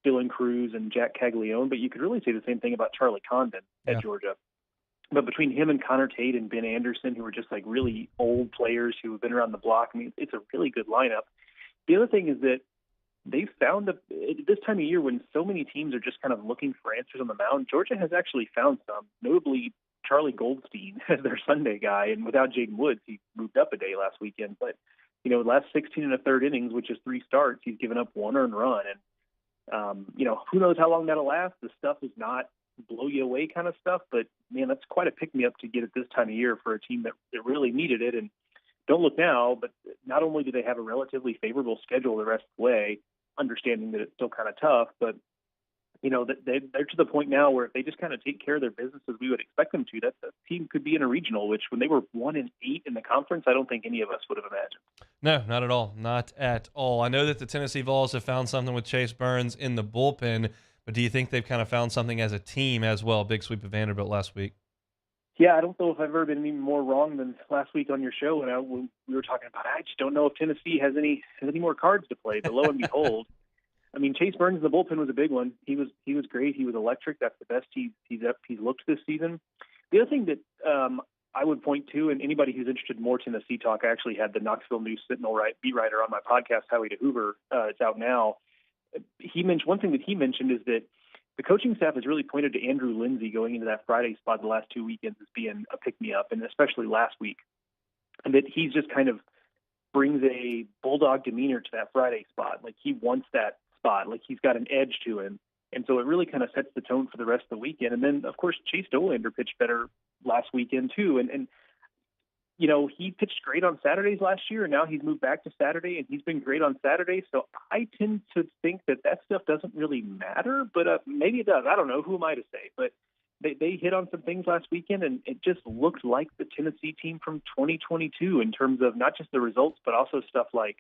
S22: Dylan Cruz and Jack Caglione, but you could really say the same thing about Charlie Condon at Georgia. But between him and Connor Tate and Ben Anderson, who are just like really old players who have been around the block, I mean, it's a really good lineup. The other thing is that they've found at this time of year when so many teams are just kind of looking for answers on the mound, Georgia has actually found some, notably Charlie Goldstein as their Sunday guy, and without Jaden Woods, he moved up a day last weekend. But last 16 and a third innings, which is 3 starts, he's given up 1 earned run, and who knows how long that'll last. The stuff is not blow you away kind of stuff, but man, that's quite a pick me up to get at this time of year for a team that really needed it. And don't look now, but not only do they have a relatively favorable schedule the rest of the way, understanding that it's still kind of tough, but they're to the point now where if they just kind of take care of their business as we would expect them to, that the team could be in a regional, which when they were 1-8 in the conference, I don't think any of us would have imagined.
S3: No, not at all. Not at all. I know that the Tennessee Vols have found something with Chase Burns in the bullpen, but do you think they've kind of found something as a team as well? Big sweep of Vanderbilt last week.
S22: Yeah, I don't know if I've ever been any more wrong than last week on your show when we were talking about it. I just don't know if Tennessee has any more cards to play, but lo and behold, I mean, Chase Burns in the bullpen was a big one. He was great. He was electric. That's the best he's looked this season. The other thing that I would point to, and anybody who's interested in more Tennessee talk, I actually had the Knoxville News Sentinel beat writer on my podcast, Howie DeHoover. It's out now. One thing that he mentioned is that the coaching staff has really pointed to Andrew Lindsay going into that Friday spot the last 2 weekends as being a pick-me-up, and especially last week, and that he's just kind of brings a bulldog demeanor to that Friday spot. Like, he wants that spot. Like, he's got an edge to him. And so it really kind of sets the tone for the rest of the weekend. And then, of course, Chase Dollander pitched better last weekend, too. And you know, he pitched great on Saturdays last year, and now he's moved back to Saturday, and he's been great on Saturday. So I tend to think that stuff doesn't really matter, but maybe it does. I don't know. Who am I to say? But they hit on some things last weekend, and it just looked like the Tennessee team from 2022 in terms of not just the results, but also stuff like,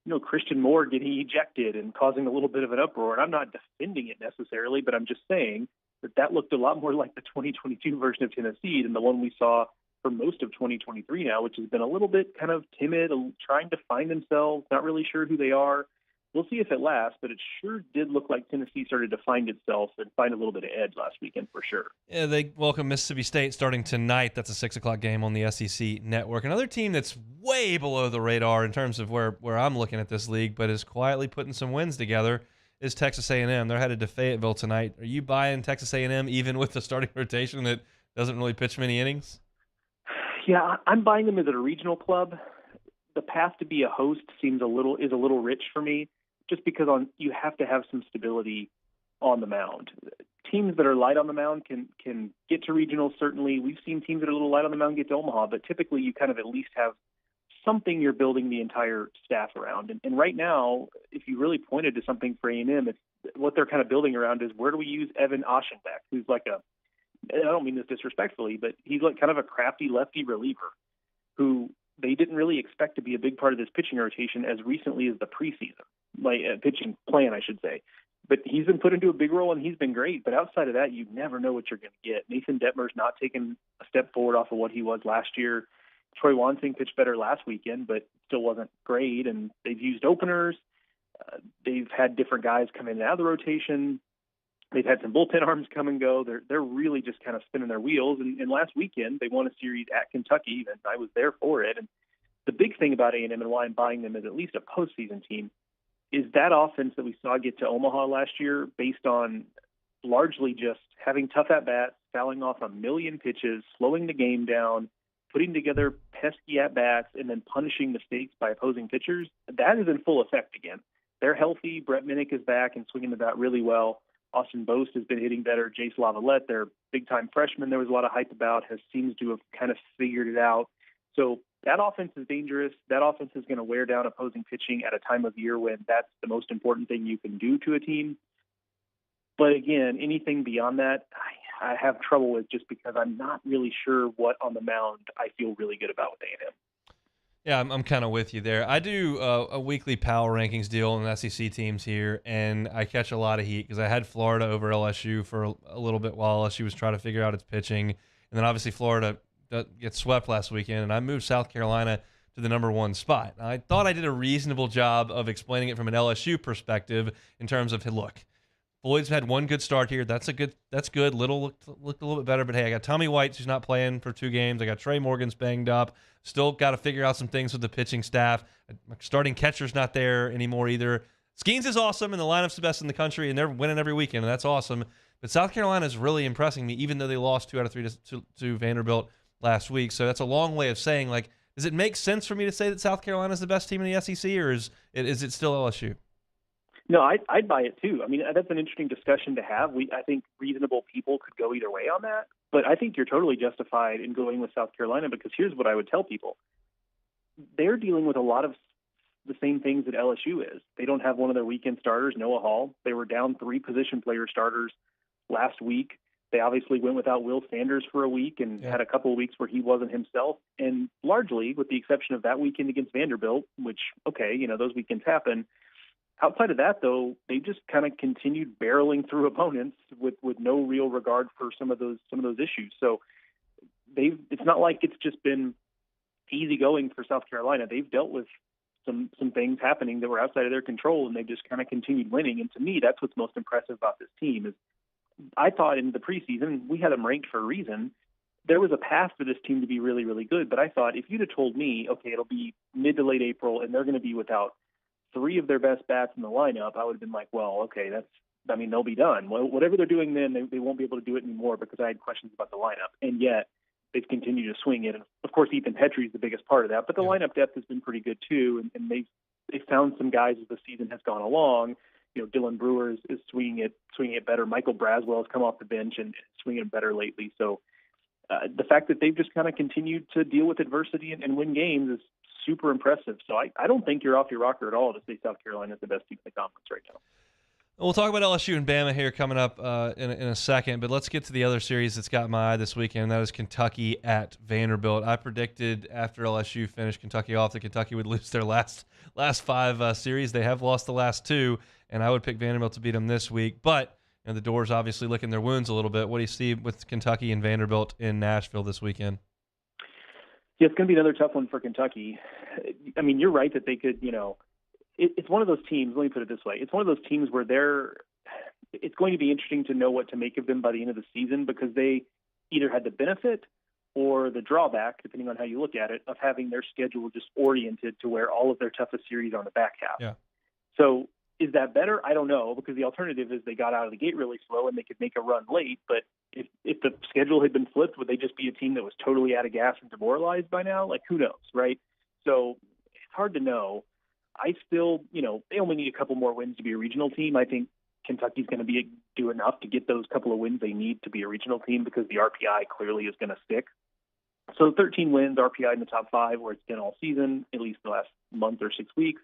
S22: you know, Christian Moore getting ejected and causing a little bit of an uproar. And I'm not defending it necessarily, but I'm just saying that looked a lot more like the 2022 version of Tennessee than the one we saw for most of 2023 now, which has been a little bit kind of timid, trying to find themselves, not really sure who they are. We'll see if it lasts, but it sure did look like Tennessee started to find itself and find a little bit of edge last weekend for sure.
S3: Yeah, they welcome Mississippi State starting tonight. That's a 6 o'clock game on the SEC Network. Another team that's way below the radar in terms of where I'm looking at this league, but is quietly putting some wins together, is Texas A&M. They're headed to Fayetteville tonight. Are you buying Texas A&M even with the starting rotation that doesn't really pitch many innings?
S22: Yeah, I'm buying them as a regional club. The path to be a host is a little rich for me, just because you have to have some stability on the mound. Teams that are light on the mound can get to regionals, certainly. We've seen teams that are a little light on the mound get to Omaha, but typically you kind of at least have something you're building the entire staff around. And right now, if you really pointed to something for A&M, it's what they're kind of building around is, where do we use Evan Oschenbeck, who's like I don't mean this disrespectfully, but he's like kind of a crafty lefty reliever who they didn't really expect to be a big part of this pitching rotation as recently as the preseason, like pitching plan, I should say. But he's been put into a big role, and he's been great. But outside of that, you never know what you're going to get. Nathan Detmer's not taking a step forward off of what he was last year. Troy Wansing pitched better last weekend, but still wasn't great. And they've used openers. They've had different guys come in and out of the rotation. They've had some bullpen arms come and go. They're really just kind of spinning their wheels. And last weekend, they won a series at Kentucky, and I was there for it. And the big thing about A&M and why I'm buying them as at least a postseason team is that offense that we saw get to Omaha last year, based on largely just having tough at-bats, fouling off a million pitches, slowing the game down, putting together pesky at-bats, and then punishing mistakes by opposing pitchers. That is in full effect again. They're healthy. Brett Minnick is back and swinging the bat really well. Austin Boast has been hitting better. Jace Lavalette, their big-time freshman, there was a lot of hype about, seems to have kind of figured it out. So that offense is dangerous. That offense is going to wear down opposing pitching at a time of year when that's the most important thing you can do to a team. But again, anything beyond that, I have trouble with, just because I'm not really sure what on the mound I feel really good about with A&M.
S3: Yeah, I'm kind of with you there. I do a weekly power rankings deal on the SEC teams here, and I catch a lot of heat because I had Florida over LSU for a little bit while LSU was trying to figure out its pitching. And then obviously Florida gets swept last weekend, and I moved South Carolina to the number 1 spot. I thought I did a reasonable job of explaining it from an LSU perspective in terms of, hey, look, Floyd's had one good start here. That's good. Little looked a little bit better, but hey, I got Tommy White, who's not playing for 2 games. I got Trey Morgan's banged up. Still got to figure out some things with the pitching staff. My starting catcher's not there anymore either. Skeens is awesome, and the lineup's the best in the country, and they're winning every weekend, and that's awesome. But South Carolina is really impressing me, even though they lost 2 out of 3 to Vanderbilt last week. So that's a long way of saying, like, does it make sense for me to say that South Carolina is the best team in the SEC, or is it still LSU?
S22: No, I'd buy it too. I mean, that's an interesting discussion to have. I think reasonable people could go either way on that. But I think you're totally justified in going with South Carolina, because here's what I would tell people. They're dealing with a lot of the same things that LSU is. They don't have one of their weekend starters, Noah Hall. They were down 3 position player starters last week. They obviously went without Will Sanders for a week and had a couple of weeks where he wasn't himself. And largely, with the exception of that weekend against Vanderbilt, which, okay, those weekends happen. Outside of that, though, they just kind of continued barreling through opponents with no real regard for some of those issues. So it's not like it's just been easy going for South Carolina. They've dealt with some things happening that were outside of their control, and they've just kind of continued winning. And to me, that's what's most impressive about this team is I thought in the preseason, we had them ranked for a reason. There was a path for this team to be really, really good, but I thought if you'd have told me, okay, it'll be mid to late April and they're going to be without 3 of their best bats in the lineup, I would have been like, well, okay, they'll be done. Well, whatever they're doing then, they won't be able to do it anymore because I had questions about the lineup. And yet they've continued to swing it. And of course, Ethan Petrie is the biggest part of that, but the lineup depth has been pretty good too. And they've found some guys as the season has gone along. Dylan Brewer is swinging it better. Michael Braswell has come off the bench and swinging it better lately. So the fact that they've just kind of continued to deal with adversity and win games is super impressive. So I don't think you're off your rocker at all to say South Carolina is the best team in the conference right now.
S3: We'll talk about LSU and Bama here coming up in a second, but let's get to the other series that's got my eye this weekend, and that is Kentucky at Vanderbilt. I predicted after LSU finished Kentucky off that Kentucky would lose their last 5 series. They have lost the last 2, and I would pick Vanderbilt to beat them this week. But the Doors obviously licking their wounds a little bit. What do you see with Kentucky and Vanderbilt in Nashville this weekend?
S22: Yeah, it's going to be another tough one for Kentucky. I mean, you're right that they could, it's one of those teams, let me put it this way. It's one of those teams where it's going to be interesting to know what to make of them by the end of the season because they either had the benefit or the drawback, depending on how you look at it, of having their schedule just oriented to where all of their toughest series are on the back half.
S3: Yeah.
S22: So is that better? I don't know, because the alternative is they got out of the gate really slow and they could make a run late. But if the schedule had been flipped, would they just be a team that was totally out of gas and demoralized by now? Like, who knows, right? So it's hard to know. I still, they only need a couple more wins to be a regional team. I think Kentucky's going to do enough to get those couple of wins they need to be a regional team because the RPI clearly is going to stick. So 13 wins, RPI in the top 5, where it's been all season, at least the last month or 6 weeks.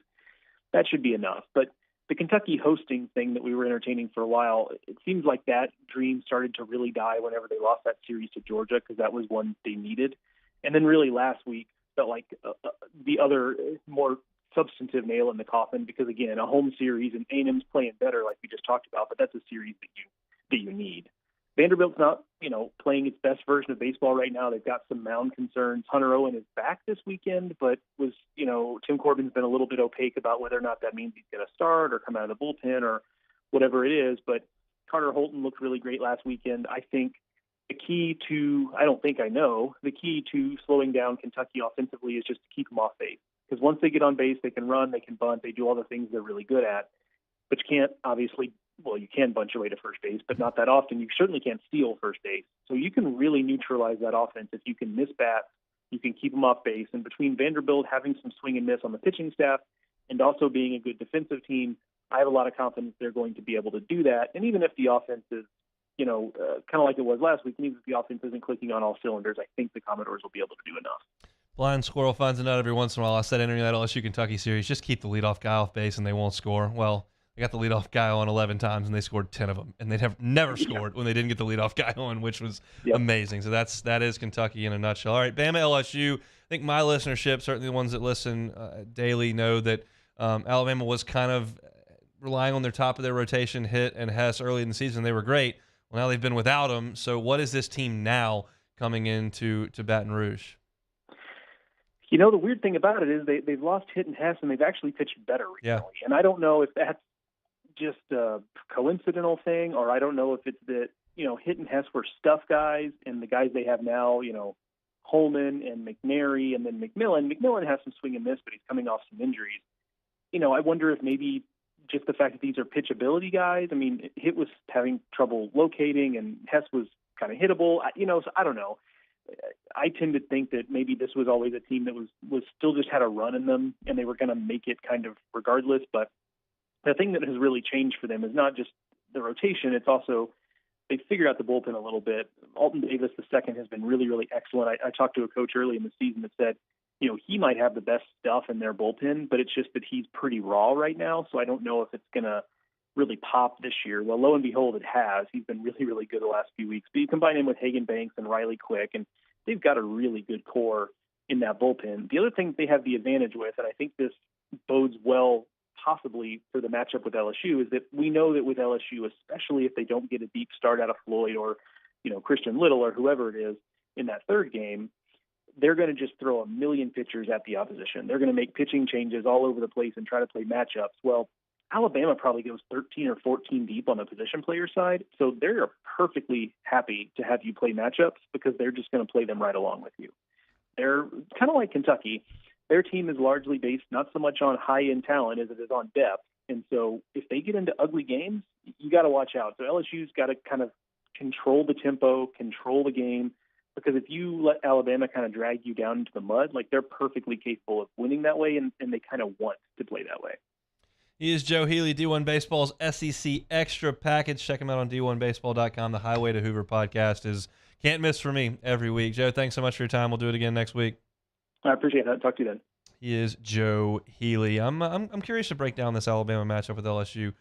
S22: That should be enough. But the Kentucky hosting thing that we were entertaining for a while, it seems like that dream started to really die whenever they lost that series to Georgia because that was one they needed. And then really last week felt like the other more substantive nail in the coffin because, again, a home series and A&M's playing better like we just talked about, but that's a series that you need. Vanderbilt's not, playing its best version of baseball right now. They've got some mound concerns. Hunter Owen is back this weekend, but Tim Corbin's been a little bit opaque about whether or not that means he's going to start or come out of the bullpen or whatever it is. But Carter Holton looked really great last weekend. I think the key to slowing down Kentucky offensively is just to keep them off base. Because once they get on base, they can run, they can bunt, they do all the things they're really good at. But you can't you can bunch your way to first base, but not that often. You certainly can't steal first base. So you can really neutralize that offense if you can miss bats, you can keep them off base. And between Vanderbilt having some swing and miss on the pitching staff and also being a good defensive team, I have a lot of confidence they're going to be able to do that. And even if the offense is, kind of like it was last week, even if the offense isn't clicking on all cylinders, I think the Commodores will be able to do enough.
S3: Blind squirrel finds a nut every once in a while. I said entering that LSU Kentucky series, just keep the leadoff guy off base and they won't score. Well, they got the leadoff guy on 11 times and they scored 10 of them, and they'd have never scored when they didn't get the leadoff guy on, which was amazing. So that is Kentucky in a nutshell. All right, Bama LSU. I think my listenership, certainly the ones that listen daily, know that Alabama was kind of relying on their top of their rotation, Hitt and Hess, early in the season. They were great. Well, now they've been without them. So what is this team now coming into Baton Rouge?
S22: The weird thing about it is they've lost Hitt and Hess, and they've actually pitched better recently.
S3: Yeah.
S22: And I don't know if that's just a coincidental thing, or I don't know if it's that, Hitt and Hess were stuff guys, and the guys they have now, Holman and McNary, and then McMillan. McMillan has some swing and miss, but he's coming off some injuries. I wonder if maybe just the fact that these are pitchability guys. I mean, Hitt was having trouble locating, and Hess was kind of hittable. So I don't know. I tend to think that maybe this was always a team that was still just had a run in them, and they were going to make it kind of regardless. But the thing that has really changed for them is not just the rotation. It's also they figured out the bullpen a little bit. Alton Davis II has been really, really excellent. I talked to a coach early in the season that said, he might have the best stuff in their bullpen, but it's just that he's pretty raw right now. So I don't know if it's going to really pop this year. Well, lo and behold, it has. He's been really, really good the last few weeks. But you combine him with Hagan Banks and Riley Quick, and they've got a really good core in that bullpen. The other thing they have the advantage with, and I think this bodes well possibly for the matchup with LSU, is that we know that with LSU, especially if they don't get a deep start out of Floyd or, Christian Little or whoever it is in that third game, they're going to just throw a million pitchers at the opposition. They're going to make pitching changes all over the place and try to play matchups. Well, Alabama probably goes 13 or 14 deep on the position player side, so they're perfectly happy to have you play matchups because they're just going to play them right along with you. They're kind of like Kentucky. Their team is largely based not so much on high-end talent as it is on depth, and so if they get into ugly games, you got to watch out. So LSU's got to kind of control the tempo, control the game, because if you let Alabama kind of drag you down into the mud, like they're perfectly capable of winning that way, and they kind of want to play that way.
S3: He is Joe Healy, D1 Baseball's SEC Extra Package. Check him out on D1Baseball.com. The Highway to Hoover podcast is can't miss for me every week. Joe, thanks so much for your time. We'll do it again next week.
S22: I appreciate that. Talk to you then.
S3: He is Joe Healy. I'm curious to break down this Alabama matchup with LSU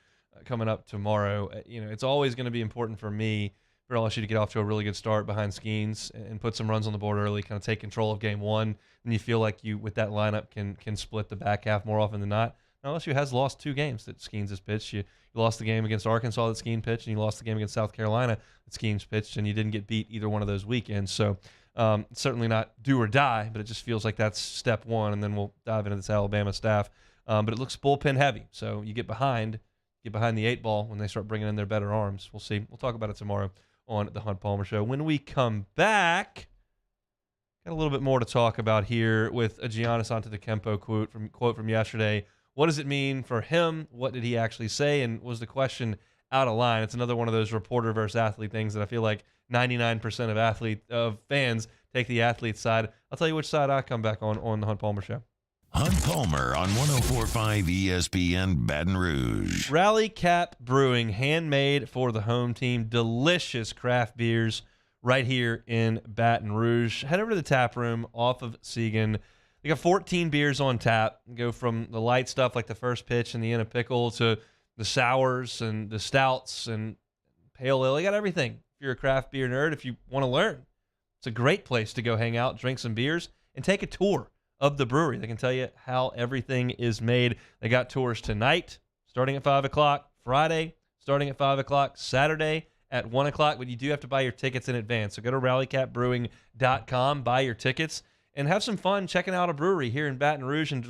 S3: coming up tomorrow. It's always going to be important for me for LSU to get off to a really good start behind Skeens and put some runs on the board early, kind of take control of game one, and you feel like you, with that lineup, can split the back half more often than not. Now, LSU has lost 2 games that Skeens has pitched. You lost the game against Arkansas that Skeens pitched, and you lost the game against South Carolina that Skeens pitched, and you didn't get beat either one of those weekends. So certainly not do or die, but it just feels like that's step one, and then we'll dive into this Alabama staff. But it looks bullpen heavy, so you get behind the 8 ball when they start bringing in their better arms. We'll see. We'll talk about it tomorrow on the Hunt Palmer Show. When we come back, got a little bit more to talk about here with a Giannis Antetokounmpo quote from yesterday. What does it mean for him? What did he actually say? And was the question out of line? It's another one of those reporter versus athlete things that I feel like 99% of fans take the athlete side. I'll tell you which side I come back on the Hunt Palmer Show.
S2: Hunt Palmer on 104.5 ESPN Baton Rouge.
S3: Rally Cap Brewing, handmade for the home team. Delicious craft beers right here in Baton Rouge. Head over to the tap room off of Segan. They got 14 beers on tap. Go from the light stuff like the First Pitch and the In a Pickle to the sours and the stouts and pale ale. They got everything. If you're a craft beer nerd, if you want to learn, it's a great place to go hang out, drink some beers, and take a tour of the brewery. They can tell you how everything is made. They got tours tonight starting at 5 o'clock, Friday starting at 5 o'clock, Saturday at 1 o'clock, but you do have to buy your tickets in advance. So go to rallycapbrewing.com, buy your tickets, and have some fun checking out a brewery here in Baton Rouge and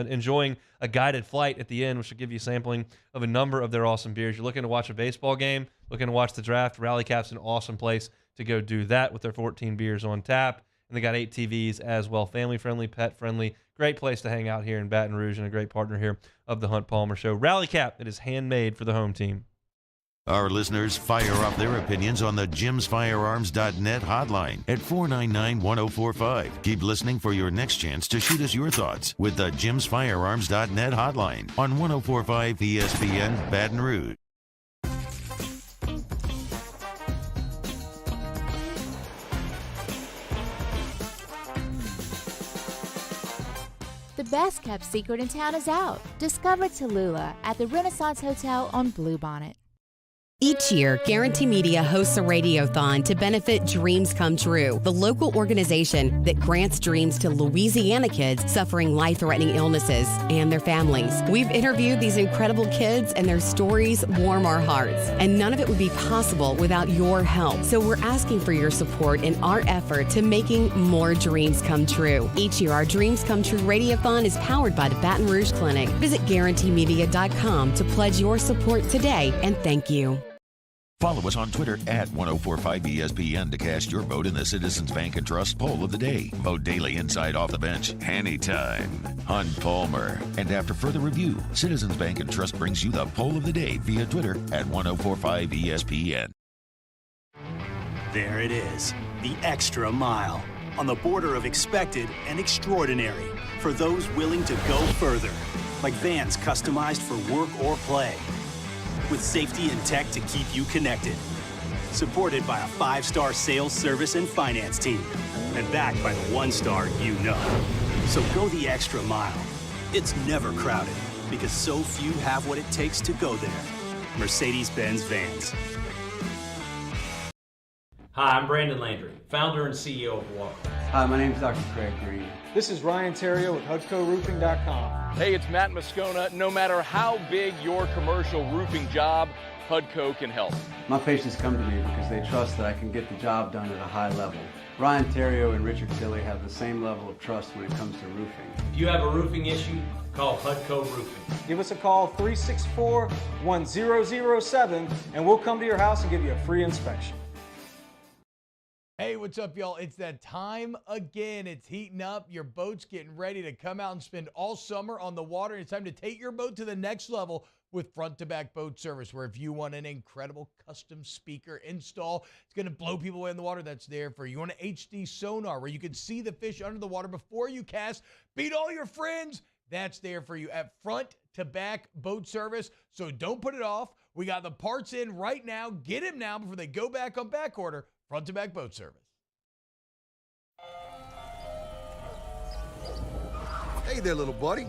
S3: enjoying a guided flight at the end, which will give you a sampling of a number of their awesome beers. You're looking to watch a baseball game, looking to watch the draft, Rally Cap's an awesome place to go do that with their 14 beers on tap. And they got 8 TVs as well, family-friendly, pet-friendly. Great place to hang out here in Baton Rouge and a great partner here of the Hunt Palmer Show. Rally Cap, it is handmade for the home team.
S2: Our listeners fire off their opinions on the jimsfirearms.net hotline at 499-1045. Keep listening for your next chance to shoot us your thoughts with the jimsfirearms.net hotline on 104.5 ESPN Baton Rouge.
S8: The best kept secret in town is out. Discover Tallulah at the Renaissance Hotel on Bluebonnet.
S16: Each year, Guarantee Media hosts a radiothon to benefit Dreams Come True, the local organization that grants dreams to Louisiana kids suffering life-threatening illnesses and their families. We've interviewed these incredible kids, and their stories warm our hearts. And none of it would be possible without your help. So we're asking for your support in our effort to making more dreams come true. Each year, our Dreams Come True radiothon is powered by the Baton Rouge Clinic. Visit GuaranteeMedia.com to pledge your support today, and thank you.
S2: Follow us on Twitter at 1045ESPN to cast your vote in the Citizens Bank and Trust Poll of the Day. Vote daily inside Off the Bench, anytime. Hunt Palmer. And after further review, Citizens Bank and Trust brings you the Poll of the Day via Twitter at 1045ESPN.
S6: There it is, the extra mile. On the border of expected and extraordinary. For those willing to go further. Like vans customized for work or play. With safety and tech to keep you connected. Supported by a 5-star sales, service, and finance team. And backed by the 1-star you know. So go the extra mile. It's never crowded because so few have what it takes to go there. Mercedes-Benz Vans.
S18: Hi, I'm Brandon Landry, founder and CEO of Walker.
S19: Hi, my name is Dr. Craig Green.
S20: This is Ryan Terrio with HUDCoRoofing.com.
S21: Hey, it's Matt Moscona. No matter how big your commercial roofing job, HUDCO can help.
S19: My patients come to me because they trust that I can get the job done at a high level. Ryan Terrio and Richard Tilley have the same level of trust when it comes to roofing.
S18: If you have a roofing issue, call HUDCO Roofing.
S20: Give us a call, 364-1007, and we'll come to your house and give you a free inspection.
S7: Hey, what's up, y'all? It's that time again. It's heating up. Your boat's getting ready to come out and spend all summer on the water. It's time to take your boat to the next level with front-to-back boat service, where if you want an incredible custom speaker install, it's going to blow people away in the water, that's there for you. You want an HD sonar where you can see the fish under the water before you cast, beat all your friends, that's there for you at front-to-back boat service. So don't put it off. We got the parts in right now. Get them now before they go back on back order. Front-to-back boat service.
S1: Hey there, little buddy.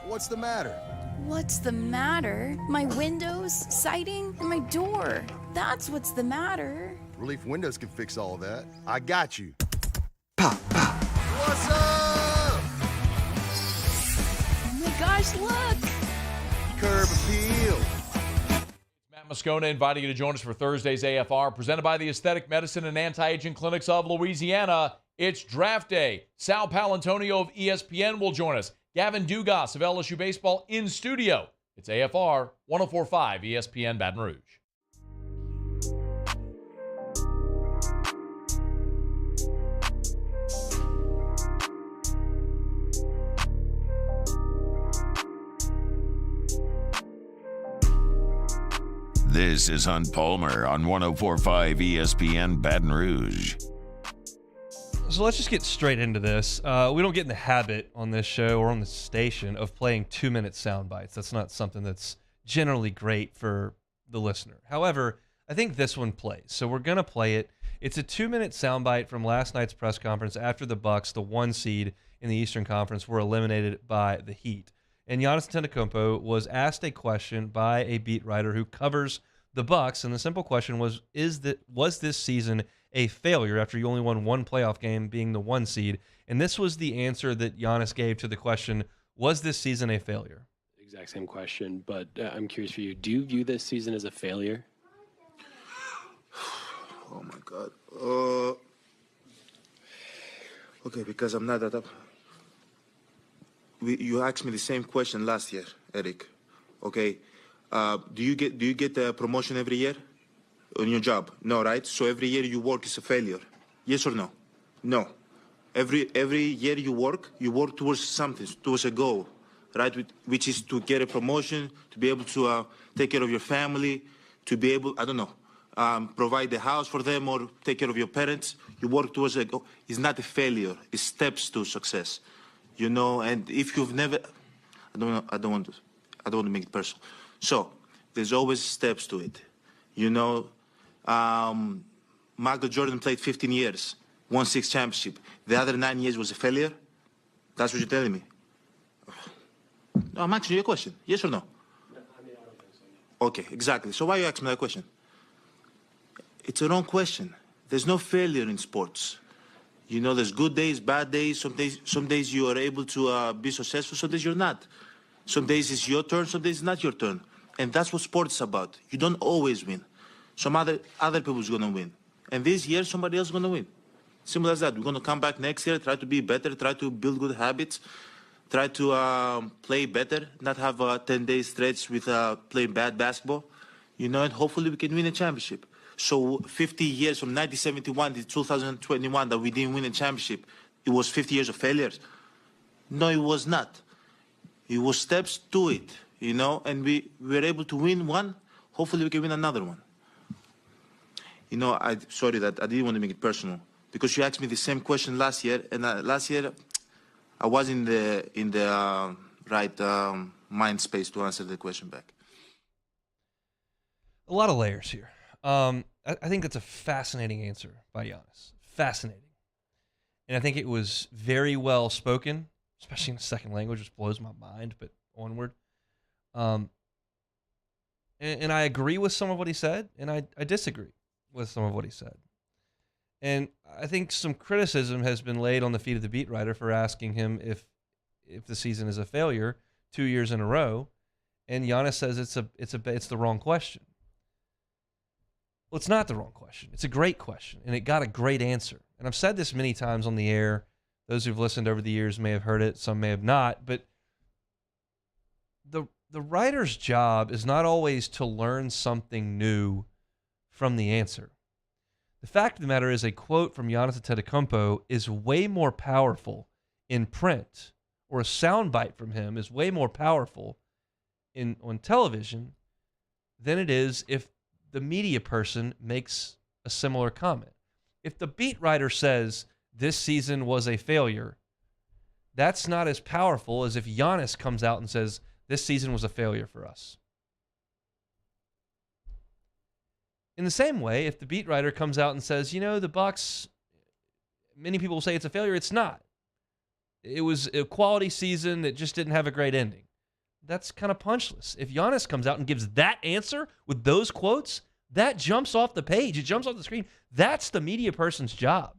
S1: What's the matter?
S17: What's the matter? My windows, siding, and my door. That's what's the matter.
S1: Relief Windows can fix all that. I got you. Pop, pop. What's up?
S17: Oh my gosh, look!
S1: Curb appeal.
S23: Matt Moscona inviting you to join us for Thursday's AFR, presented by the Aesthetic Medicine and Anti-Aging Clinics of Louisiana. It's draft day. Sal Palantonio of ESPN will join us. Gavin Dugas of LSU Baseball in studio. It's AFR 104.5 ESPN Baton Rouge.
S2: This is Hunt Palmer on 104.5 ESPN Baton Rouge.
S3: So let's just get straight into this. We don't get in the habit on this show or on the station of playing 2-minute sound bites. That's not something that's generally great for the listener. However, I think this one plays. So we're going to play it. It's a 2-minute sound bite from last night's press conference after the Bucks, the 1 seed in the Eastern Conference, were eliminated by the Heat. And Giannis Antetokounmpo was asked a question by a beat writer who covers the Bucks, and the simple question was this season a failure after you only won one playoff game, being the 1 seed? And this was the answer that Giannis gave to the question, was this season a failure?
S24: Exact same question, but I'm curious for you. Do you view this season as a failure?
S25: Oh, my God. Okay, because I'm not that up. You asked me the same question last year, Eric. Okay. Do you get the promotion every year on your job? No, right? So every year you work is a failure. Yes or no? No. Every year you work towards something, towards a goal, right? Which is to get a promotion, to be able to take care of your family, to be able, provide the house for them or take care of your parents. You work towards a goal. It's not a failure. It's steps to success, And if you've never, I don't want to make it personal. So there's always steps to it, Michael Jordan played 15 years, won 6 championships. The other 9 years was a failure? That's what you're telling me? No, I'm asking you a question. Yes or no? Okay, exactly. So why you asking me that question? It's a wrong question. There's no failure in sports. There's good days, bad days. Some days you are able to be successful. Some days you're not. Some days it's your turn. Some days it's not your turn. And that's what sports is about. You don't always win. Some other people's going to win. And this year, somebody else is going to win. Simple as that. We're going to come back next year, try to be better, try to build good habits, try to play better, not have a 10-day stretch with playing bad basketball, and hopefully we can win a championship. So 50 years from 1971 to 2021 that we didn't win a championship, it was 50 years of failures? No, it was not. It was steps to it, and we were able to win one. Hopefully we can win another one. Sorry that I didn't want to make it personal because you asked me the same question last year, and last year I was in the right mind space to answer the question back.
S3: A lot of layers here. I think that's a fascinating answer by Giannis. Fascinating. And I think it was very well spoken, especially in the second language, which blows my mind, but onward. And I agree with some of what he said, and I disagree with some of what he said. And I think some criticism has been laid on the feet of the beat writer for asking him if the season is a failure 2 years in a row, and Giannis says it's the wrong question. Well, it's not the wrong question. It's a great question, and it got a great answer. And I've said this many times on the air. Those who've listened over the years may have heard it. Some may have not. But the writer's job is not always to learn something new from the answer. The fact of the matter is a quote from Giannis Antetokounmpo is way more powerful in print, or a soundbite from him is way more powerful on television than it is if the media person makes a similar comment. If the beat writer says this season was a failure, that's not as powerful as if Giannis comes out and says this season was a failure for us. In the same way, if the beat writer comes out and says, the Bucks, many people will say it's a failure, it's not. It was a quality season that just didn't have a great ending. That's kind of punchless. If Giannis comes out and gives that answer with those quotes, that jumps off the page. It jumps off the screen. That's the media person's job.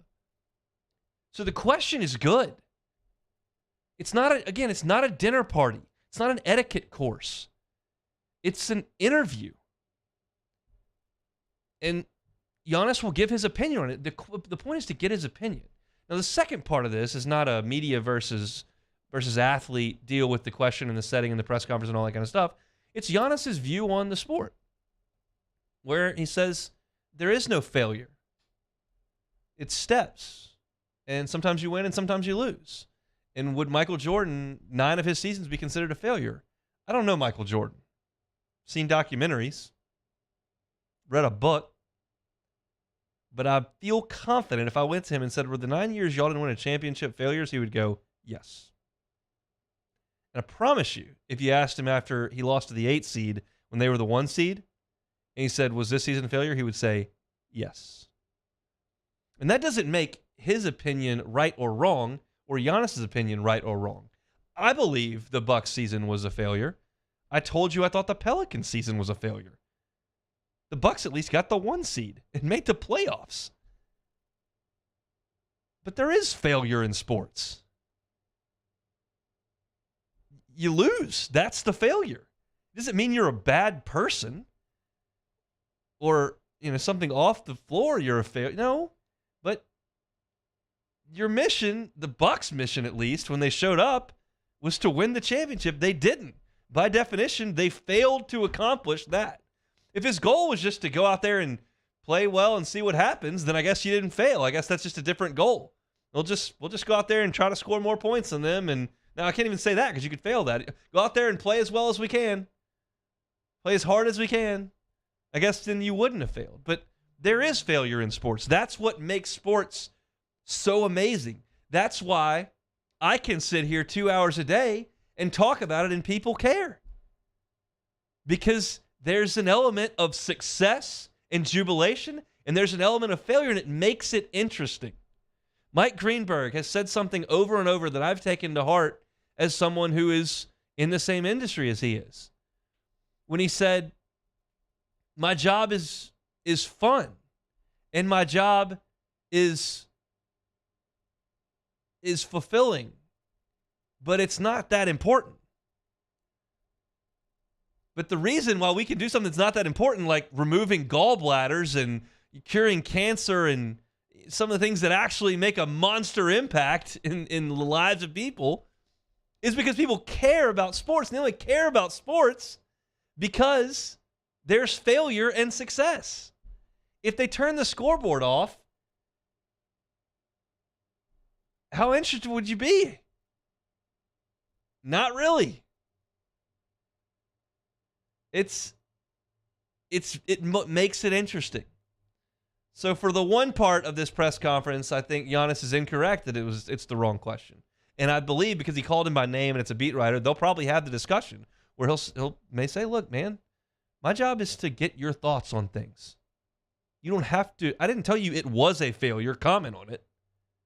S3: So the question is good. It's not a dinner party. It's not an etiquette course. It's an interview. And Giannis will give his opinion on it. The point is to get his opinion. Now, the second part of this is not a media versus athlete deal with the question and the setting and the press conference and all that kind of stuff. It's Giannis's view on the sport, where he says there is no failure. It's steps. And sometimes you win and sometimes you lose. And would Michael Jordan, 9 of his seasons, be considered a failure? I don't know Michael Jordan. Seen documentaries, read a book, but I feel confident if I went to him and said, were the 9 years y'all didn't win a championship failures, he would go, yes. And I promise you, if you asked him after he lost to the 8 seed when they were the 1 seed, and he said, was this season a failure? He would say, yes. And that doesn't make his opinion right or wrong, or Giannis's opinion right or wrong. I believe the Bucks season was a failure. I told you I thought the Pelicans season was a failure. The Bucks at least got the 1 seed and made the playoffs. But there is failure in sports. You lose. That's the failure. It doesn't mean you're a bad person or something off the floor you're a failure. No, but your mission, the Bucks' mission at least, when they showed up, was to win the championship. They didn't. By definition, they failed to accomplish that. If his goal was just to go out there and play well and see what happens, then I guess you didn't fail. I guess that's just a different goal. We'll just go out there and try to score more points than them. And now I can't even say that because you could fail that. Go out there and play as well as we can. Play as hard as we can. I guess then you wouldn't have failed. But there is failure in sports. That's what makes sports so amazing. That's why I can sit here 2 hours a day and talk about it and people care. Because there's an element of success and jubilation, and there's an element of failure, and it makes it interesting. Mike Greenberg has said something over and over that I've taken to heart as someone who is in the same industry as he is. When he said, my job is fun, and my job is fulfilling, but it's not that important. But the reason why we can do something that's not that important, like removing gallbladders and curing cancer and some of the things that actually make a monster impact in the lives of people, is because people care about sports. And they only care about sports because there's failure and success. If they turn the scoreboard off, how interested would you be? Not really. It makes it interesting. So for the one part of this press conference, I think Giannis is incorrect that it's the wrong question. And I believe because he called him by name and it's a beat writer, they'll probably have the discussion where he'll may say, look, man, my job is to get your thoughts on things. You don't have to. I didn't tell you it was a failure. Comment on it.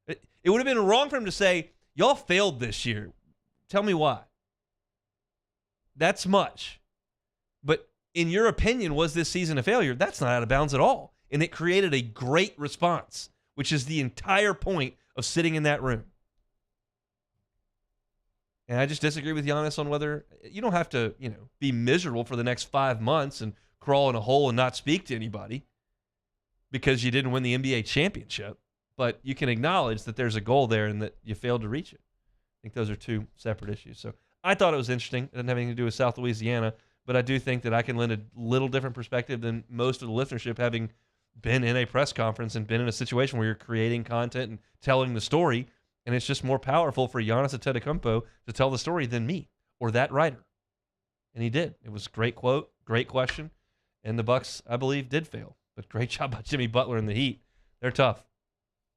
S3: It would have been wrong for him to say, y'all failed this year. Tell me why. That's much. But in your opinion, was this season a failure? That's not out of bounds at all. And it created a great response which is the entire point of sitting in that room. And I just disagree with Giannis on whether you don't have to, be miserable for the next 5 months and crawl in a hole and not speak to anybody because you didn't win the NBA championship. But you can acknowledge that there's a goal there and that you failed to reach it. I think those are two separate issues. So I thought it was interesting. It doesn't have anything to do with South Louisiana, but I do think that I can lend a little different perspective than most of the listenership, having been in a press conference and been in a situation where you're creating content and telling the story. And it's just more powerful for Giannis Antetokounmpo to tell the story than me or that writer. And he did. It was a great quote, great question. And the Bucks, I believe, did fail. But great job by Jimmy Butler and the Heat. They're tough.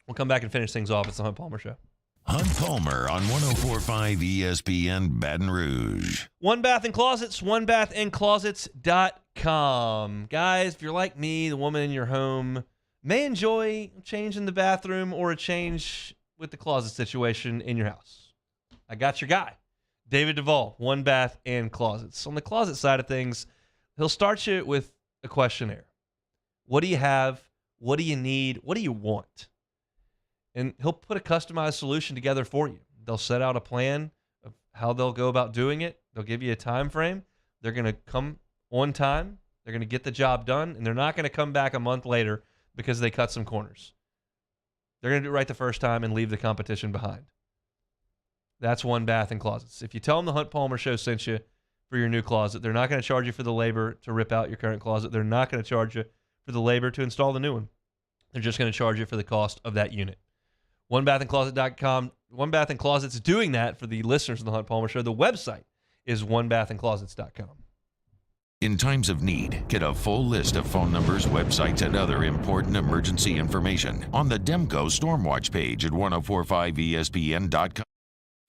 S3: We'll come back and finish things off. It's the Hunt Palmer Show.
S2: Hunt Palmer on 104.5 ESPN Baton Rouge.
S3: One Bath and Closets, onebathandclosets.com. Guys, if you're like me, the woman in your home may enjoy a change in the bathroom or a change with the closet situation in your house. I got your guy, David Duvall, One Bath and Closets. On the closet side of things, he'll start you with a questionnaire. What do you have? What do you need? What do you want? And he'll put a customized solution together for you. They'll set out a plan of how they'll go about doing it. They'll give you a time frame. They're going to come on time. They're going to get the job done, and they're not going to come back a month later because they cut some corners. They're going to do it right the first time and leave the competition behind. That's One Bath and Closets. If you tell them the Hunt Palmer Show sent you for your new closet, they're not going to charge you for the labor to rip out your current closet. They're not going to charge you for the labor to install the new one. They're just going to charge you for the cost of that unit. OneBathAndCloset.com. One Bath and Closets doing that for the listeners of the Hunt Palmer Show. The website is OneBathAndClosets.com.
S2: In times of need, get a full list of phone numbers, websites, and other important emergency information on the Demco Stormwatch page at 1045ESPN.com.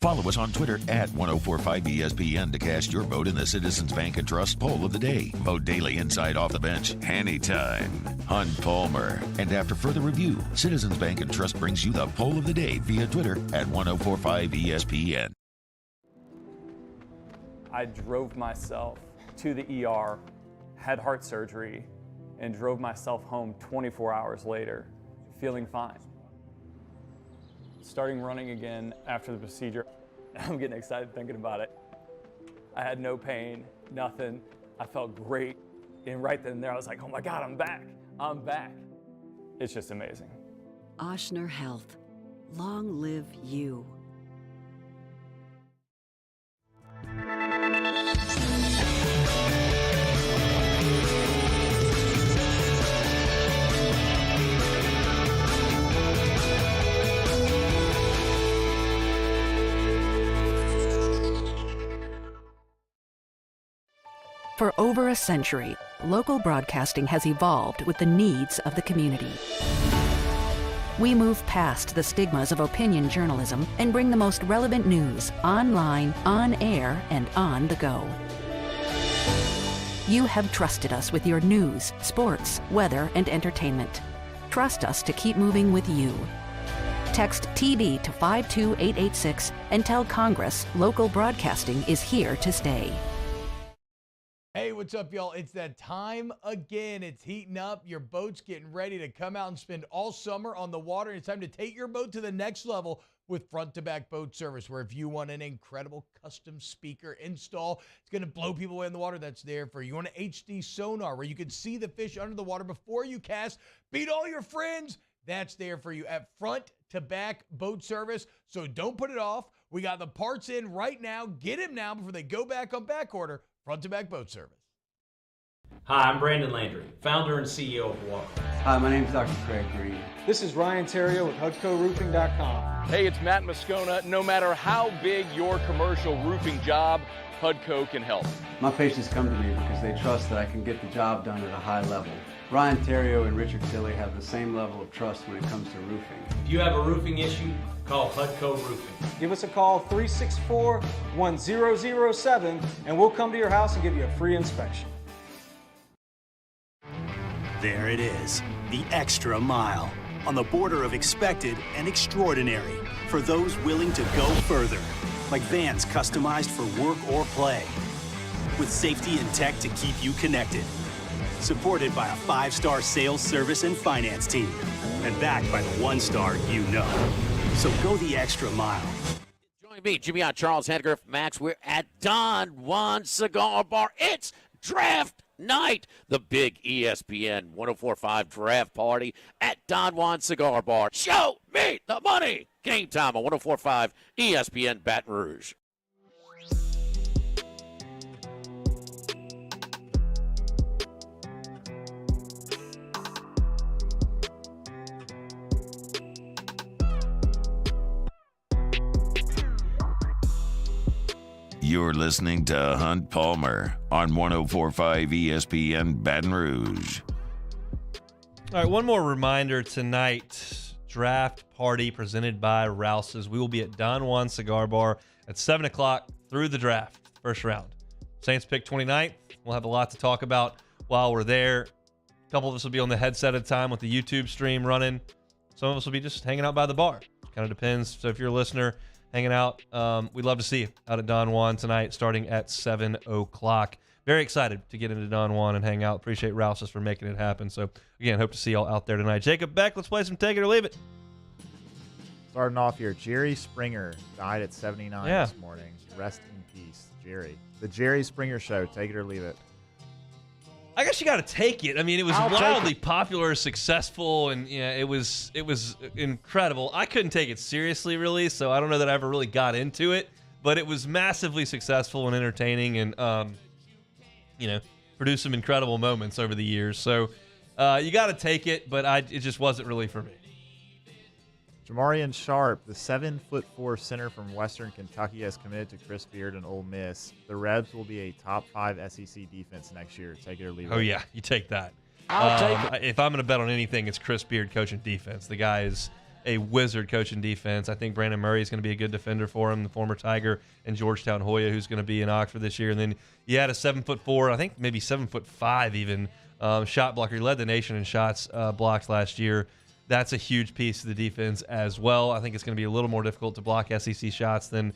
S2: Follow us on Twitter at 1045ESPN to cast your vote in the Citizens Bank and Trust Poll of the Day. Vote daily inside Off the Bench, anytime. Hunt Palmer. And after further review, Citizens Bank and Trust brings you the Poll of the Day via Twitter at 1045ESPN.
S9: I drove myself to the ER, had heart surgery, and drove myself home 24 hours later, feeling fine. Starting running again after the procedure, I'm getting excited thinking about it. I had no pain, nothing. I felt great. And right then and there, I was like, oh my God, I'm back. I'm back. It's just amazing.
S10: Ochsner Health. Long live you.
S11: For over a century, local broadcasting has evolved with the needs of the community. We move past the stigmas of opinion journalism and bring the most relevant news online, on air, and on the go. You have trusted us with your news, sports, weather, and entertainment. Trust us to keep moving with you. Text TB to 52886 and tell Congress local broadcasting is here to stay.
S7: Hey, what's up, y'all? It's that time again. It's heating up. Your boat's getting ready to come out and spend all summer on the water. It's time to take your boat to the next level with front-to-back boat service, where if you want an incredible custom speaker install, it's going to blow people away in the water, that's there for you. You want an HD sonar where you can see the fish under the water before you cast, beat all your friends, that's there for you at front-to-back boat service. So don't put it off. We got the parts in right now. Get them now before they go back on back order. Front-to-back boat service.
S18: Hi, I'm Brandon Landry, founder and CEO of Walker.
S19: Hi, my name is Dr. Craig Green.
S20: This is Ryan Terrio with HUDCORoofing.com.
S21: Hey, it's Matt Moscona. No matter how big your commercial roofing job, HUDCO can help.
S19: My patients come to me because they trust that I can get the job done at a high level. Ryan Terrio and Richard Tilley have the same level of trust when it comes to roofing.
S18: If you have a roofing issue, call HUDCO Roofing.
S20: Give us a call, 364-1007, and we'll come to your house and give you a free inspection.
S6: There it is, the extra mile, on the border of expected and extraordinary, for those willing to go further, like vans customized for work or play, with safety and tech to keep you connected. supported by a 5-star sales, service, and finance team, and backed by the 1-star you know. So go the extra mile.
S4: Join me, Jimmy on Charles Hedger, Max. We're at Don Juan Cigar Bar. It's draft night. The big ESPN 104.5 draft party at Don Juan Cigar Bar. Show me the money. Game time on 104.5 ESPN Baton Rouge.
S2: You're listening to Hunt Palmer on 104.5 ESPN Baton Rouge.
S3: All right, one more reminder tonight. Draft party presented by Rouse's. We will be at Don Juan Cigar Bar at 7 o'clock through the draft, first round. Saints pick 29th. We'll have a lot to talk about while we're there. A couple of us will be on the headset at a time with the YouTube stream running. Some of us will be just hanging out by the bar. Kind of depends. So if you're a listener hanging out, we'd love to see you out at Don Juan tonight starting at 7 o'clock. Very excited to get into Don Juan and hang out. Appreciate Rouse's for making it happen. So, again, hope to see y'all out there tonight. Jacob Beck, let's play some Take It or Leave It.
S12: Starting off here, Jerry Springer died at 79 this morning. Rest in peace, Jerry. The Jerry Springer Show, take it or leave it.
S3: I guess you got to take it. I mean, it was wildly popular, successful, and it was incredible. I couldn't take it seriously, really, so I don't know that I ever really got into it. But it was massively successful and entertaining, and produced some incredible moments over the years. So you got to take it, but it just wasn't really for me.
S12: Jamarian Sharp, the 7'4" center from Western Kentucky, has committed to Chris Beard and Ole Miss. The Rebs will be a top 5 SEC defense next year. Take it or leave it.
S3: Oh, yeah, you take that.
S4: I'll take it.
S3: If I'm going to bet on anything, it's Chris Beard coaching defense. The guy is a wizard coaching defense. I think Brandon Murray is going to be a good defender for him, the former Tiger, and Georgetown Hoya, who's going to be in Oxford this year. And then you had a 7'4", I think maybe 7'5" even, shot blocker. He led the nation in shots blocked last year. That's a huge piece of the defense as well. I think it's going to be a little more difficult to block SEC shots than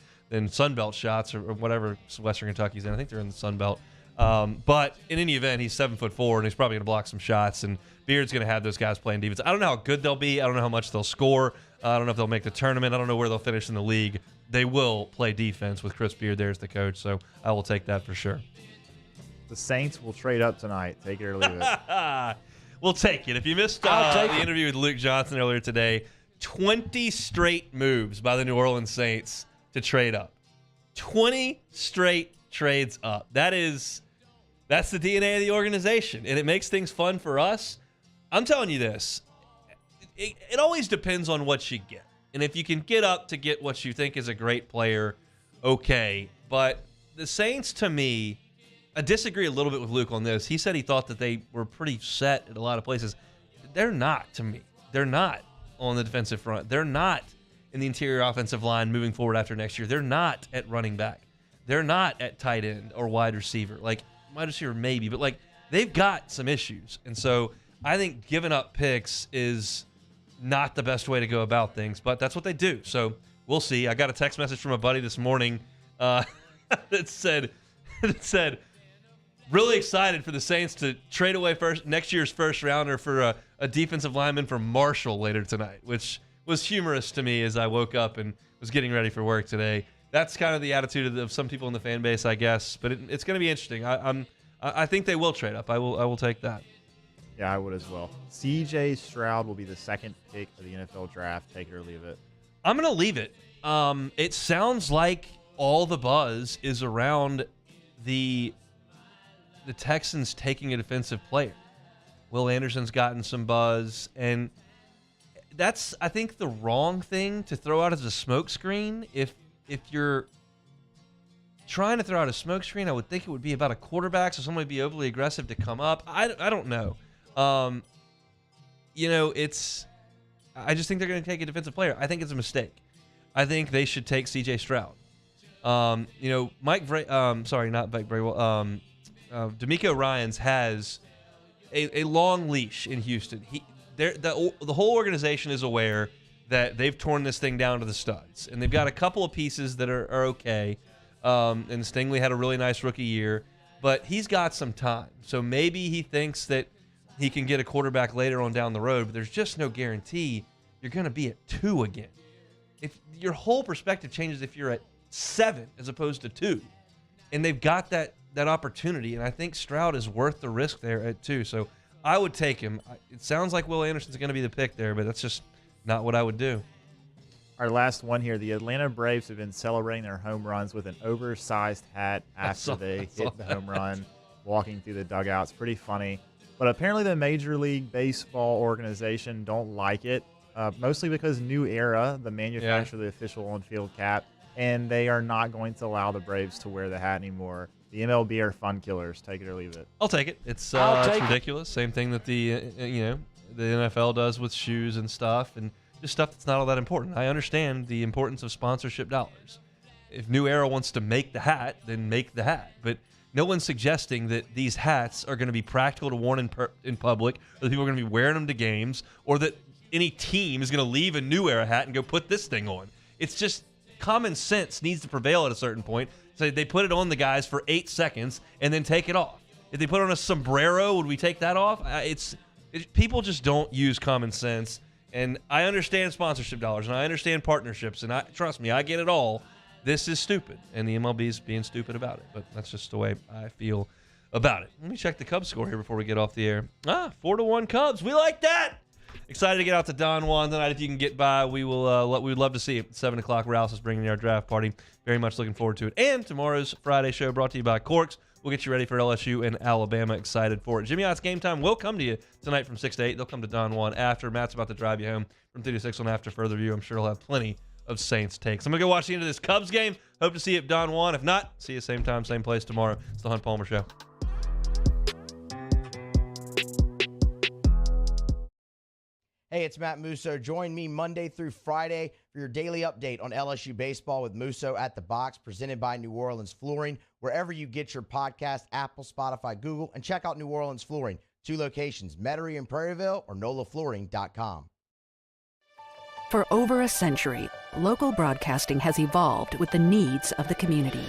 S3: Sun Belt shots or whatever Western Kentucky's in. I think they're in the Sun Belt. But in any event, he's 7'4", and he's probably going to block some shots. And Beard's going to have those guys playing defense. I don't know how good they'll be. I don't know how much they'll score. I don't know if they'll make the tournament. I don't know where they'll finish in the league. They will play defense with Chris Beard there as the coach, so I will take that for sure.
S12: The Saints will trade up tonight. Take it or leave it.
S3: We'll take it. If you missed the interview with Luke Johnson earlier today, 20 straight moves by the New Orleans Saints to trade up. 20 straight trades up. That's the DNA of the organization, and it makes things fun for us. I'm telling you this. It always depends on what you get. And if you can get up to get what you think is a great player, okay. But the Saints, to me, I disagree a little bit with Luke on this. He said he thought that they were pretty set at a lot of places. They're not, to me. They're not on the defensive front. They're not in the interior offensive line moving forward after next year. They're not at running back. They're not at tight end or wide receiver. Like, wide receiver maybe, but, they've got some issues. And so I think giving up picks is not the best way to go about things, but that's what they do. So we'll see. I got a text message from a buddy this morning that said, really excited for the Saints to trade away next year's first rounder for a defensive lineman from Marshall later tonight, which was humorous to me as I woke up and was getting ready for work today. That's kind of the attitude of some people in the fan base, I guess. But it's going to be interesting. I think they will trade up. I will take that.
S12: Yeah, I would as well. C.J. Stroud will be the second pick of the NFL draft. Take it or leave it.
S3: I'm going to leave it. It sounds like all the buzz is around the Texans taking a defensive player. Will Anderson's gotten some buzz, and that's, I think, the wrong thing to throw out as a smokescreen. If you're trying to throw out a smokescreen, I would think it would be about a quarterback, so somebody would be overly aggressive to come up. I don't know. I just think they're going to take a defensive player. I think it's a mistake. I think they should take C.J. Stroud. D'Amico Ryans has a long leash in Houston. The whole organization is aware that they've torn this thing down to the studs, and they've got a couple of pieces that are okay. And Stingley had a really nice rookie year, but he's got some time. So maybe he thinks that he can get a quarterback later on down the road, but there's just no guarantee you're going to be at 2 again. If your whole perspective changes if you're at 7 as opposed to 2, and they've got that opportunity, and I think Stroud is worth the risk there at 2. So I would take him. It sounds like Will Anderson's going to be the pick there, but that's just not what I would do.
S12: Our last one here. The Atlanta Braves have been celebrating their home runs with an oversized hat after they hit the home run, walking through the dugouts. Pretty funny. But apparently the Major League Baseball organization don't like it, mostly because New Era, the manufacturer of the official on-field cap, and they are not going to allow the Braves to wear the hat anymore. The MLB are fun killers. Take it or leave it.
S3: I'll take it. It's ridiculous. Same thing that the NFL does with shoes and stuff, and just stuff that's not all that important. I understand the importance of sponsorship dollars. If New Era wants to make the hat, then make the hat. But no one's suggesting that these hats are going to be practical to worn in public, or that people are going to be wearing them to games, or that any team is going to leave a New Era hat and go put this thing on. It's just common sense needs to prevail at a certain point. So they put it on the guys for 8 seconds and then take it off. If they put on a sombrero, would we take that off? People just don't use common sense. And I understand sponsorship dollars, and I understand partnerships, and trust me, I get it all. This is stupid, and the MLB is being stupid about it. But that's just the way I feel about it. Let me check the Cubs score here before we get off the air. 4-1 Cubs. We like that. Excited to get out to Don Juan tonight. If you can get by, we will. We'd love to see you. 7 o'clock, Rouse is bringing our draft party. Very much looking forward to it. And tomorrow's Friday show brought to you by Corks. We'll get you ready for LSU and Alabama. Excited for it. Jimmy Ott's Game Time will come to you tonight from 6 to 8. They'll come to Don Juan after. Matt's about to drive you home from 3 to 6 on After Further View. I'm sure he'll have plenty of Saints takes. I'm going to go watch the end of this Cubs game. Hope to see you at Don Juan. If not, see you same time, same place tomorrow. It's the Hunt Palmer Show.
S5: Hey, it's Matt Musso. Join me Monday through Friday for your daily update on LSU baseball with Musso at the Box, presented by New Orleans Flooring, wherever you get your podcast, Apple, Spotify, Google, and check out New Orleans Flooring. 2 locations, Metairie and Prairieville, or NOLAFlooring.com.
S11: For over a century, local broadcasting has evolved with the needs of the community.